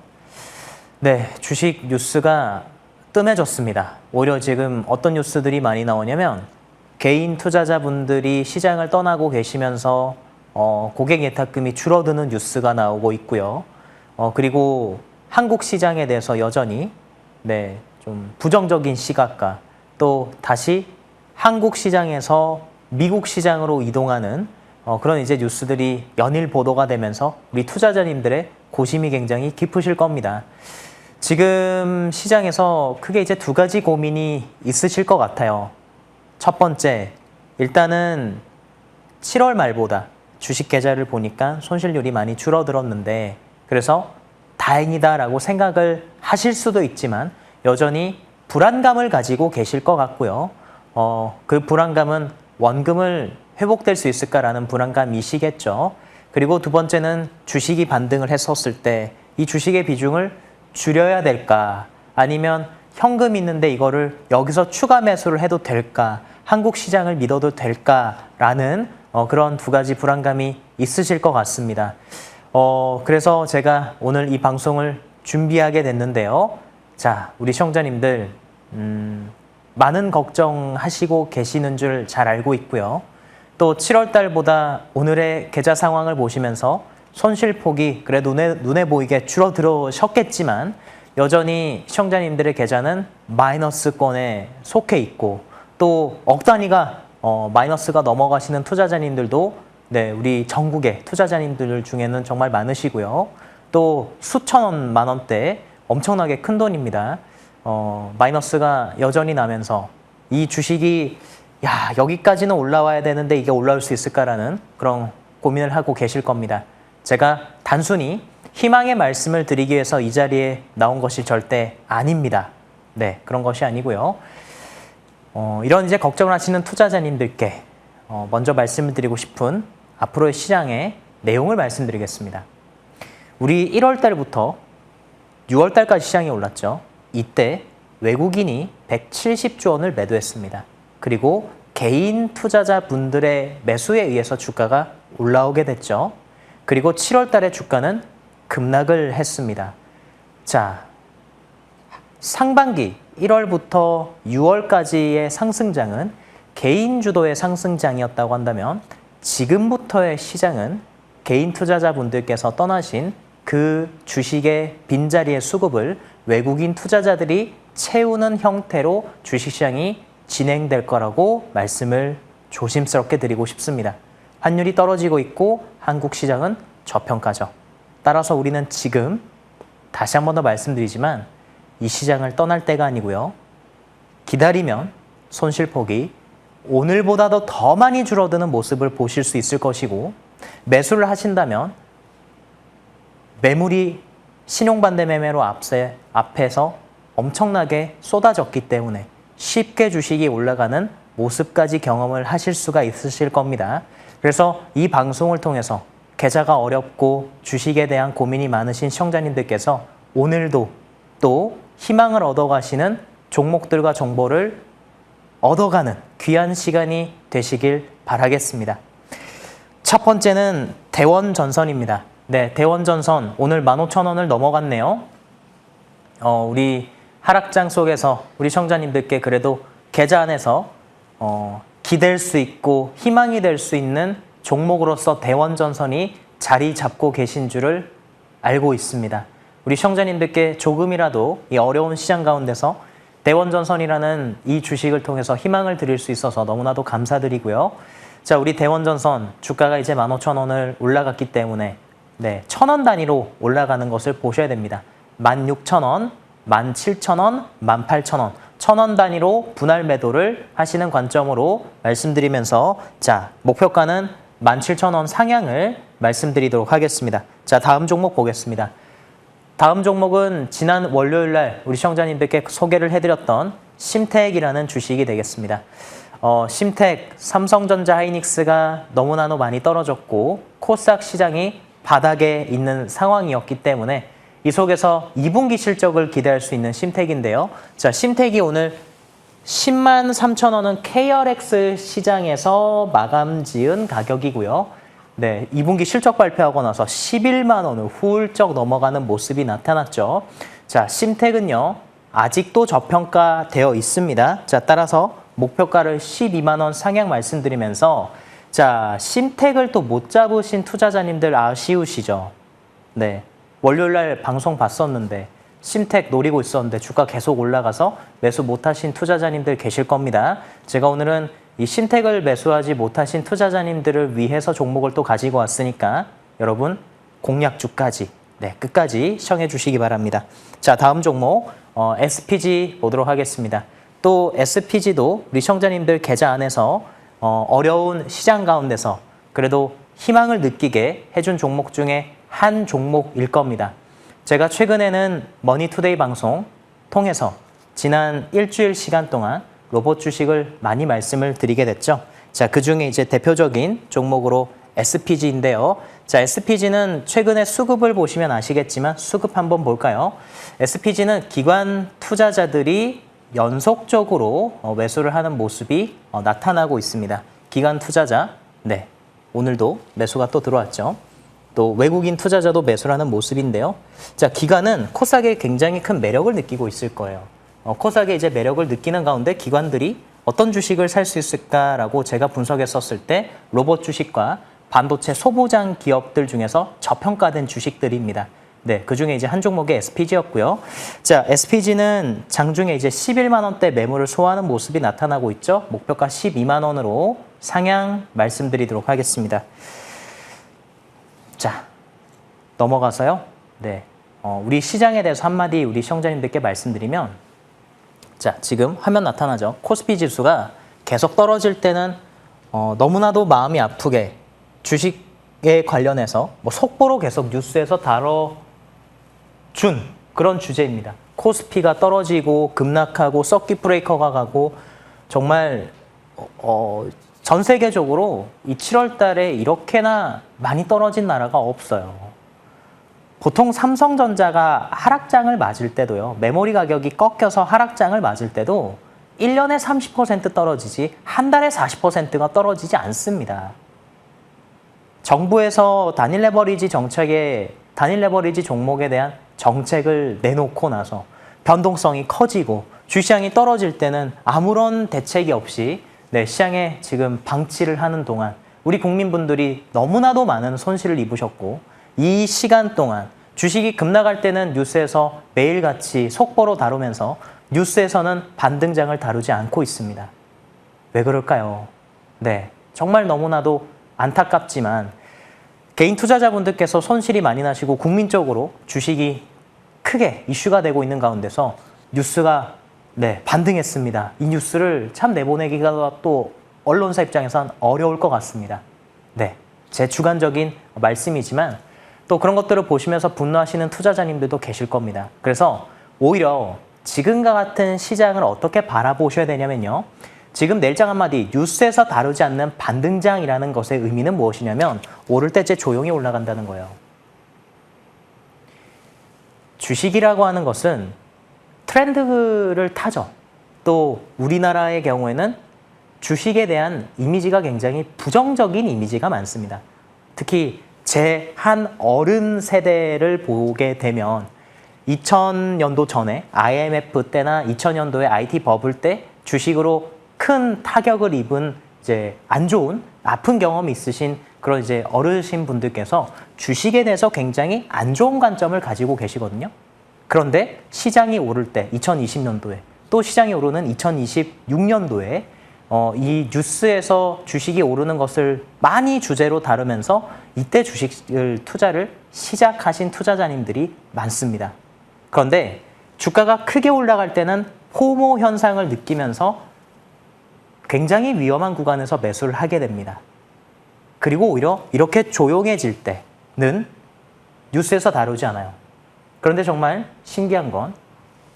네, 주식 뉴스가 뜸해졌습니다. 오히려 지금 어떤 뉴스들이 많이 나오냐면 개인 투자자분들이 시장을 떠나고 계시면서 고객 예탁금이 줄어드는 뉴스가 나오고 있고요. 그리고 한국 시장에 대해서 여전히 네, 좀 부정적인 시각과 또 다시 한국 시장에서 미국 시장으로 이동하는 그런 이제 뉴스들이 연일 보도가 되면서 우리 투자자님들의 고심이 굉장히 깊으실 겁니다. 지금 시장에서 크게 이제 두 가지 고민이 있으실 것 같아요. 첫 번째, 일단은 7월 말보다 주식 계좌를 보니까 손실률이 많이 줄어들었는데 그래서 다행이다라고 생각을 하실 수도 있지만 여전히 불안감을 가지고 계실 것 같고요. 그 불안감은 원금을 회복될 수 있을까라는 불안감이시겠죠. 그리고 두 번째는 주식이 반등을 했었을 때 이 주식의 비중을 줄여야 될까 아니면 현금 있는데 이거를 여기서 추가 매수를 해도 될까 한국 시장을 믿어도 될까라는 그런 두 가지 불안감이 있으실 것 같습니다. 그래서 제가 오늘 이 방송을 준비하게 됐는데요. 자, 우리 시청자님들 많은 걱정하시고 계시는 줄 잘 알고 있고요. 또 7월 달보다 오늘의 계좌 상황을 보시면서 손실폭이 그래도 눈에 보이게 줄어들으셨겠지만 여전히 시청자님들의 계좌는 마이너스권에 속해 있고 또 억 단위가 마이너스가 넘어가시는 투자자님들도 네, 우리 전국의 투자자님들 중에는 정말 많으시고요. 또 수천 원, 만 원대 엄청나게 큰 돈입니다. 마이너스가 여전히 나면서 이 주식이 야, 여기까지는 올라와야 되는데 이게 올라올 수 있을까라는 그런 고민을 하고 계실 겁니다. 제가 단순히 희망의 말씀을 드리기 위해서 이 자리에 나온 것이 절대 아닙니다. 네, 그런 것이 아니고요. 이런 이제 걱정을 하시는 투자자님들께 먼저 말씀을 드리고 싶은 앞으로의 시장의 내용을 말씀드리겠습니다. 우리 1월 달부터 6월 달까지 시장이 올랐죠. 이때 외국인이 170조 원을 매도했습니다. 그리고 개인 투자자분들의 매수에 의해서 주가가 올라오게 됐죠. 그리고 7월 달에 주가는 급락을 했습니다. 자, 상반기 1월부터 6월까지의 상승장은 개인 주도의 상승장이었다고 한다면 지금부터의 시장은 개인 투자자분들께서 떠나신 그 주식의 빈자리의 수급을 외국인 투자자들이 채우는 형태로 주식시장이 진행될 거라고 말씀을 조심스럽게 드리고 싶습니다. 환율이 떨어지고 있고 한국 시장은 저평가죠. 따라서 우리는 지금 다시 한 번 더 말씀드리지만 이 시장을 떠날 때가 아니고요. 기다리면 손실폭이 오늘보다도 더 많이 줄어드는 모습을 보실 수 있을 것이고 매수를 하신다면 매물이 신용반대 매매로 앞에서 엄청나게 쏟아졌기 때문에 쉽게 주식이 올라가는 모습까지 경험을 하실 수가 있으실 겁니다. 그래서 이 방송을 통해서 계좌가 어렵고 주식에 대한 고민이 많으신 시청자님들께서 오늘도 또 희망을 얻어가시는 종목들과 정보를 얻어가는 귀한 시간이 되시길 바라겠습니다. 첫 번째는 대원전선입니다. 네, 대원전선 오늘 15,000원을 넘어갔네요. 우리 하락장 속에서 우리 시청자님들께 그래도 계좌 안에서 기댈 수 있고 희망이 될 수 있는 종목으로서 대원전선이 자리 잡고 계신 줄을 알고 있습니다. 우리 시청자님들께 조금이라도 이 어려운 시장 가운데서 대원전선이라는 이 주식을 통해서 희망을 드릴 수 있어서 너무나도 감사드리고요. 자, 우리 대원전선 주가가 이제 15,000원을 올라갔기 때문에 네, 1,000원 단위로 올라가는 것을 보셔야 됩니다. 16,000원, 17,000원, 18,000원, 1,000원 단위로 분할 매도를 하시는 관점으로 말씀드리면서 자, 목표가는 17,000원 상향을 말씀드리도록 하겠습니다. 자, 다음 종목 보겠습니다. 다음 종목은 지난 월요일 날 우리 시청자님들께 소개를 해드렸던 심택이라는 주식이 되겠습니다. 심텍, 삼성전자, 하이닉스가 너무나도 많이 떨어졌고 코스닥 시장이 바닥에 있는 상황이었기 때문에 이 속에서 2분기 실적을 기대할 수 있는 심텍인데요. 자, 심텍이 오늘 10만 3천 원은 KRX 시장에서 마감 지은 가격이고요. 네, 2분기 실적 발표하고 나서 11만 원을 훌쩍 넘어가는 모습이 나타났죠. 자, 심텍은요, 아직도 저평가되어 있습니다. 자, 따라서 목표가를 12만 원 상향 말씀드리면서 자, 심텍을 또 못 잡으신 투자자님들 아쉬우시죠? 네, 월요일 날 방송 봤었는데 심텍 노리고 있었는데 주가 계속 올라가서 매수 못하신 투자자님들 계실 겁니다. 제가 오늘은 이 심텍을 매수하지 못하신 투자자님들을 위해서 종목을 또 가지고 왔으니까 여러분 공략주까지 네, 끝까지 시청해 주시기 바랍니다. 자, 다음 종목 SPG 보도록 하겠습니다. 또 SPG도 우리 시청자님들 계좌 안에서 어려운 시장 가운데서 그래도 희망을 느끼게 해준 종목 중에 한 종목일 겁니다. 제가 최근에는 머니투데이 방송 통해서 지난 일주일 시간 동안 로봇 주식을 많이 말씀을 드리게 됐죠. 자, 그중에 이제 대표적인 종목으로 SPG인데요. 자, SPG는 최근에 수급을 보시면 아시겠지만 수급 한번 볼까요? SPG는 기관 투자자들이 연속적으로 매수를 하는 모습이 나타나고 있습니다. 기관 투자자, 네, 오늘도 매수가 또 들어왔죠. 또 외국인 투자자도 매수를 하는 모습인데요. 자, 기관은 코스닥에 굉장히 큰 매력을 느끼고 있을 거예요. 코스닥에 이제 매력을 느끼는 가운데 기관들이 어떤 주식을 살 수 있을까라고 제가 분석했었을 때 로봇 주식과 반도체 소부장 기업들 중에서 저평가된 주식들입니다. 네, 그중에 이제 한 종목이 SPG였고요. 자, SPG는 장중에 이제 11만 원대 매물을 소화하는 모습이 나타나고 있죠. 목표가 12만 원으로 상향 말씀드리도록 하겠습니다. 자, 넘어가서요. 네, 우리 시장에 대해서 한마디 우리 시청자님들께 말씀드리면, 자, 지금 화면 나타나죠. 코스피 지수가 계속 떨어질 때는 너무나도 마음이 아프게 주식에 관련해서 뭐 속보로 계속 뉴스에서 다뤄준 그런 주제입니다. 코스피가 떨어지고 급락하고 서킷 브레이커가 가고 정말 전 세계적으로 이 7월 달에 이렇게나 많이 떨어진 나라가 없어요. 보통 삼성전자가 하락장을 맞을 때도요. 메모리 가격이 꺾여서 하락장을 맞을 때도 1년에 30% 떨어지지 한 달에 40%가 떨어지지 않습니다. 정부에서 단일 레버리지 종목에 대한 정책을 내놓고 나서 변동성이 커지고 주시장이 떨어질 때는 아무런 대책이 없이 네, 시장에 지금 방치를 하는 동안 우리 국민분들이 너무나도 많은 손실을 입으셨고 이 시간 동안 주식이 급락할 때는 뉴스에서 매일같이 속보로 다루면서 뉴스에서는 반등장을 다루지 않고 있습니다. 왜 그럴까요? 네, 정말 너무나도 안타깝지만 개인 투자자분들께서 손실이 많이 나시고 국민적으로 주식이 크게 이슈가 되고 있는 가운데서 뉴스가 네, 반등했습니다. 이 뉴스를 참 내보내기가 또 언론사 입장에선 어려울 것 같습니다. 네, 제 주관적인 말씀이지만 또 그런 것들을 보시면서 분노하시는 투자자님들도 계실 겁니다. 그래서 오히려 지금과 같은 시장을 어떻게 바라보셔야 되냐면요. 지금 내일장 한마디 뉴스에서 다루지 않는 반등장이라는 것의 의미는 무엇이냐면 오를 때째 조용히 올라간다는 거예요. 주식이라고 하는 것은 트렌드를 타죠. 또 우리나라의 경우에는 주식에 대한 이미지가 굉장히 부정적인 이미지가 많습니다. 특히 제 한 어른 세대를 보게 되면 2000년도 전에 IMF 때나 2000년도에 IT 버블 때 주식으로 큰 타격을 입은 이제 안 좋은 아픈 경험이 있으신 그런 이제 어르신 분들께서 주식에 대해서 굉장히 안 좋은 관점을 가지고 계시거든요. 그런데 시장이 오를 때 2020년도에 또 시장이 오르는 2026년도에 이 뉴스에서 주식이 오르는 것을 많이 주제로 다루면서 이때 주식을 투자를 시작하신 투자자님들이 많습니다. 그런데 주가가 크게 올라갈 때는 포모 현상을 느끼면서 굉장히 위험한 구간에서 매수를 하게 됩니다. 그리고 오히려 이렇게 조용해질 때는 뉴스에서 다루지 않아요. 그런데 정말 신기한 건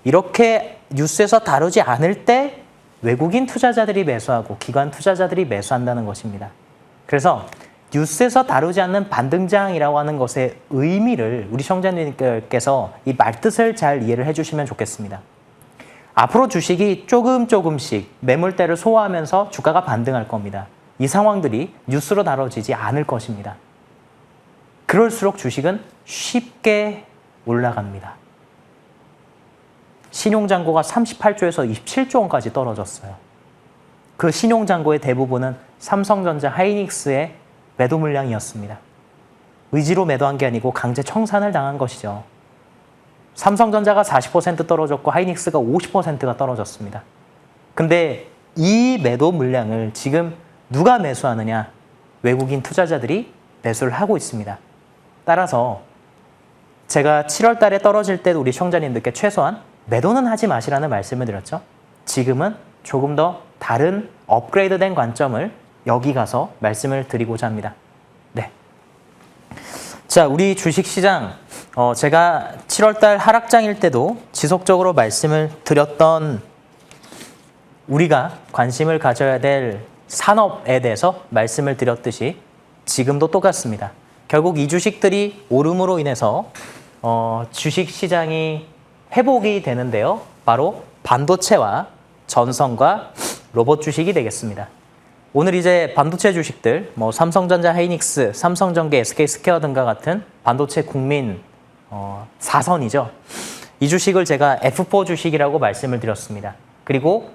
이렇게 뉴스에서 다루지 않을 때 외국인 투자자들이 매수하고 기관 투자자들이 매수한다는 것입니다. 그래서 뉴스에서 다루지 않는 반등장이라고 하는 것의 의미를 우리 시청자님께서 이 말뜻을 잘 이해를 해주시면 좋겠습니다. 앞으로 주식이 조금씩 매물대를 소화하면서 주가가 반등할 겁니다. 이 상황들이 뉴스로 다뤄지지 않을 것입니다. 그럴수록 주식은 쉽게 올라갑니다. 신용잔고가 38조에서 27조 원까지 떨어졌어요. 그 신용잔고의 대부분은 삼성전자, 하이닉스의 매도 물량이었습니다. 의지로 매도한 게 아니고 강제 청산을 당한 것이죠. 삼성전자가 40% 떨어졌고 하이닉스가 50%가 떨어졌습니다. 근데 이 매도 물량을 지금 누가 매수하느냐? 외국인 투자자들이 매수를 하고 있습니다. 따라서 제가 7월 달에 떨어질 때도 우리 시청자님들께 최소한 매도는 하지 마시라는 말씀을 드렸죠. 지금은 조금 더 다른 업그레이드된 관점을 여기 가서 말씀을 드리고자 합니다. 네. 자, 우리 주식시장 제가 7월달 하락장일 때도 지속적으로 말씀을 드렸던 우리가 관심을 가져야 될 산업에 대해서 말씀을 드렸듯이 지금도 똑같습니다. 결국 이 주식들이 오름으로 인해서 주식시장이 회복이 되는데요. 바로 반도체와 전선과 로봇 주식이 되겠습니다. 오늘 이제 반도체 주식들, 삼성전자, 하이닉스, 삼성전기, SK스퀘어 등과 같은 반도체 국민 4선이죠. 이 주식을 제가 F4 주식이라고 말씀을 드렸습니다. 그리고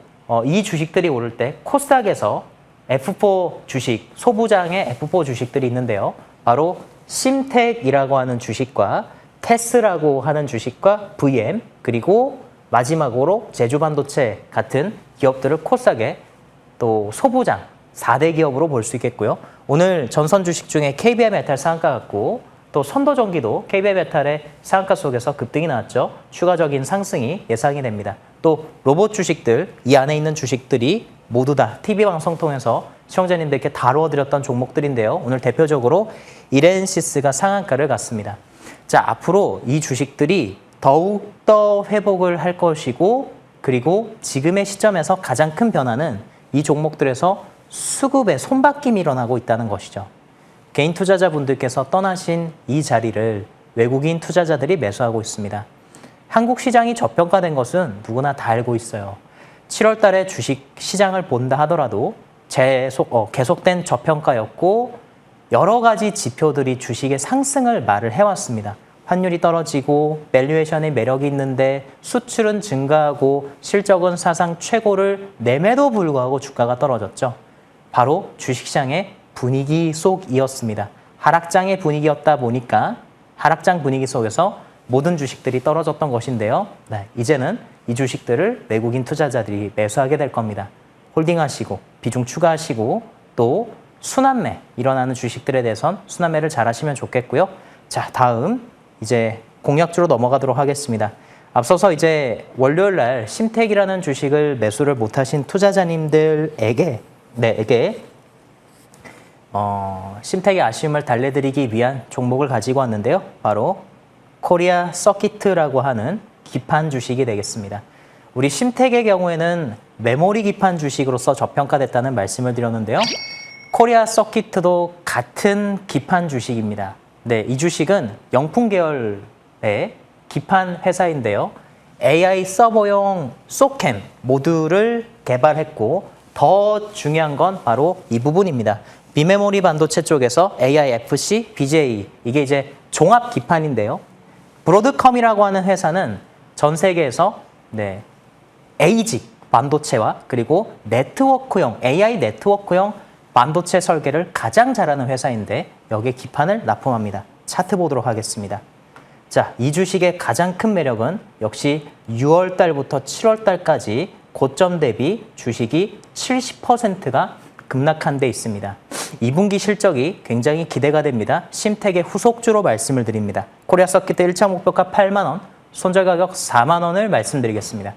이 주식들이 오를 때 코스닥에서 F4 주식, 소부장의 F4 주식들이 있는데요. 바로 심텍이라고 하는 주식과 테스라고 하는 주식과 VM, 그리고 마지막으로 제주반도체 같은 기업들을 코스닥에 또 소부장, 4대 기업으로 볼 수 있겠고요. 오늘 전선 주식 중에 KBM메탈 상한가 같고 또 선도전기도 KBM메탈의 상한가 속에서 급등이 나왔죠. 추가적인 상승이 예상이 됩니다. 또 로봇 주식들, 이 안에 있는 주식들이 모두 다 TV방송 통해서 시청자님들께 다루어드렸던 종목들인데요. 오늘 대표적으로 이렌시스가 상한가를 갔습니다. 자, 앞으로 이 주식들이 더욱더 회복을 할 것이고 그리고 지금의 시점에서 가장 큰 변화는 이 종목들에서 수급의 손바뀜이 일어나고 있다는 것이죠. 개인 투자자분들께서 떠나신 이 자리를 외국인 투자자들이 매수하고 있습니다. 한국 시장이 저평가된 것은 누구나 다 알고 있어요. 7월 달에 주식 시장을 본다 하더라도 계속된 저평가였고 여러 가지 지표들이 주식의 상승을 말을 해왔습니다. 환율이 떨어지고 밸류에이션의 매력이 있는데 수출은 증가하고 실적은 사상 최고를 내매도 불구하고 주가가 떨어졌죠. 바로 주식시장의 분위기 속이었습니다. 하락장의 분위기였다 보니까 하락장 분위기 속에서 모든 주식들이 떨어졌던 것인데요. 네, 이제는 이 주식들을 외국인 투자자들이 매수하게 될 겁니다. 홀딩하시고 비중 추가하시고 또 순환매 일어나는 주식들에 대해선 순환매를 잘 하시면 좋겠고요. 자, 다음 이제 공약주로 넘어가도록 하겠습니다. 앞서서 이제 월요일 날 심텍이라는 주식을 매수를 못하신 투자자님들에게 심텍의 아쉬움을 달래드리기 위한 종목을 가지고 왔는데요. 바로 코리아 서키트라고 하는 기판 주식이 되겠습니다. 우리 심텍의 경우에는 메모리 기판 주식으로서 저평가됐다는 말씀을 드렸는데요. 코리아 서키트도 같은 기판 주식입니다. 네, 이 주식은 영풍 계열의 기판 회사인데요. AI 서버용 소캠 모듈을 개발했고 더 중요한 건 바로 이 부분입니다. 비메모리 반도체 쪽에서 AIFC, BGA 이게 이제 종합 기판인데요. 브로드컴이라고 하는 회사는 전 세계에서 ASIC 반도체와 그리고 네트워크용 AI 네트워크용 반도체 설계를 가장 잘하는 회사인데 여기에 기판을 납품합니다. 차트 보도록 하겠습니다. 자, 이 주식의 가장 큰 매력은 역시 6월 달부터 7월 달까지 고점 대비 주식이 70%가 급락한 데 있습니다. 2분기 실적이 굉장히 기대가 됩니다. 심텍의 후속주로 말씀을 드립니다. 코리아 서킷 1차 목표가 8만 원, 손절 가격 4만 원을 말씀드리겠습니다.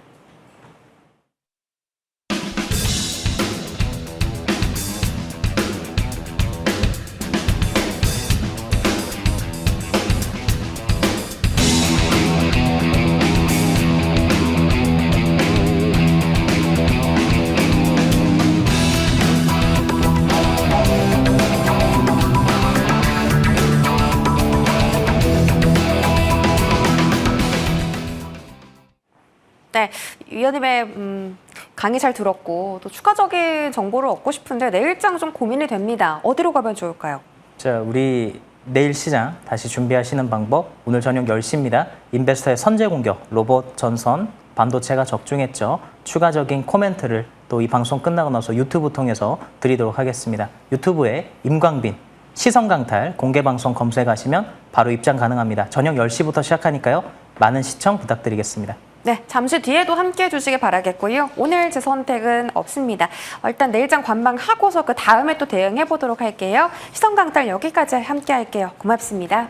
네, 위원님의 강의 잘 들었고 또 추가적인 정보를 얻고 싶은데 내일장 좀 고민이 됩니다. 어디로 가면 좋을까요? 자, 우리 내일 시장 다시 준비하시는 방법 오늘 저녁 10시입니다. 인베스터의 선제 공격, 로봇 전선, 반도체가 적중했죠. 추가적인 코멘트를 또 이 방송 끝나고 나서 유튜브 통해서 드리도록 하겠습니다. 유튜브에 임광빈 시선강탈 공개방송 검색하시면 바로 입장 가능합니다. 저녁 10시부터 시작하니까요. 많은 시청 부탁드리겠습니다. 네, 잠시 뒤에도 함께해 주시길 바라겠고요. 오늘 제 선택은 없습니다. 일단 내일장 관망하고서 그 다음에 또 대응해 보도록 할게요. 시선강탈 여기까지 함께 할게요. 고맙습니다.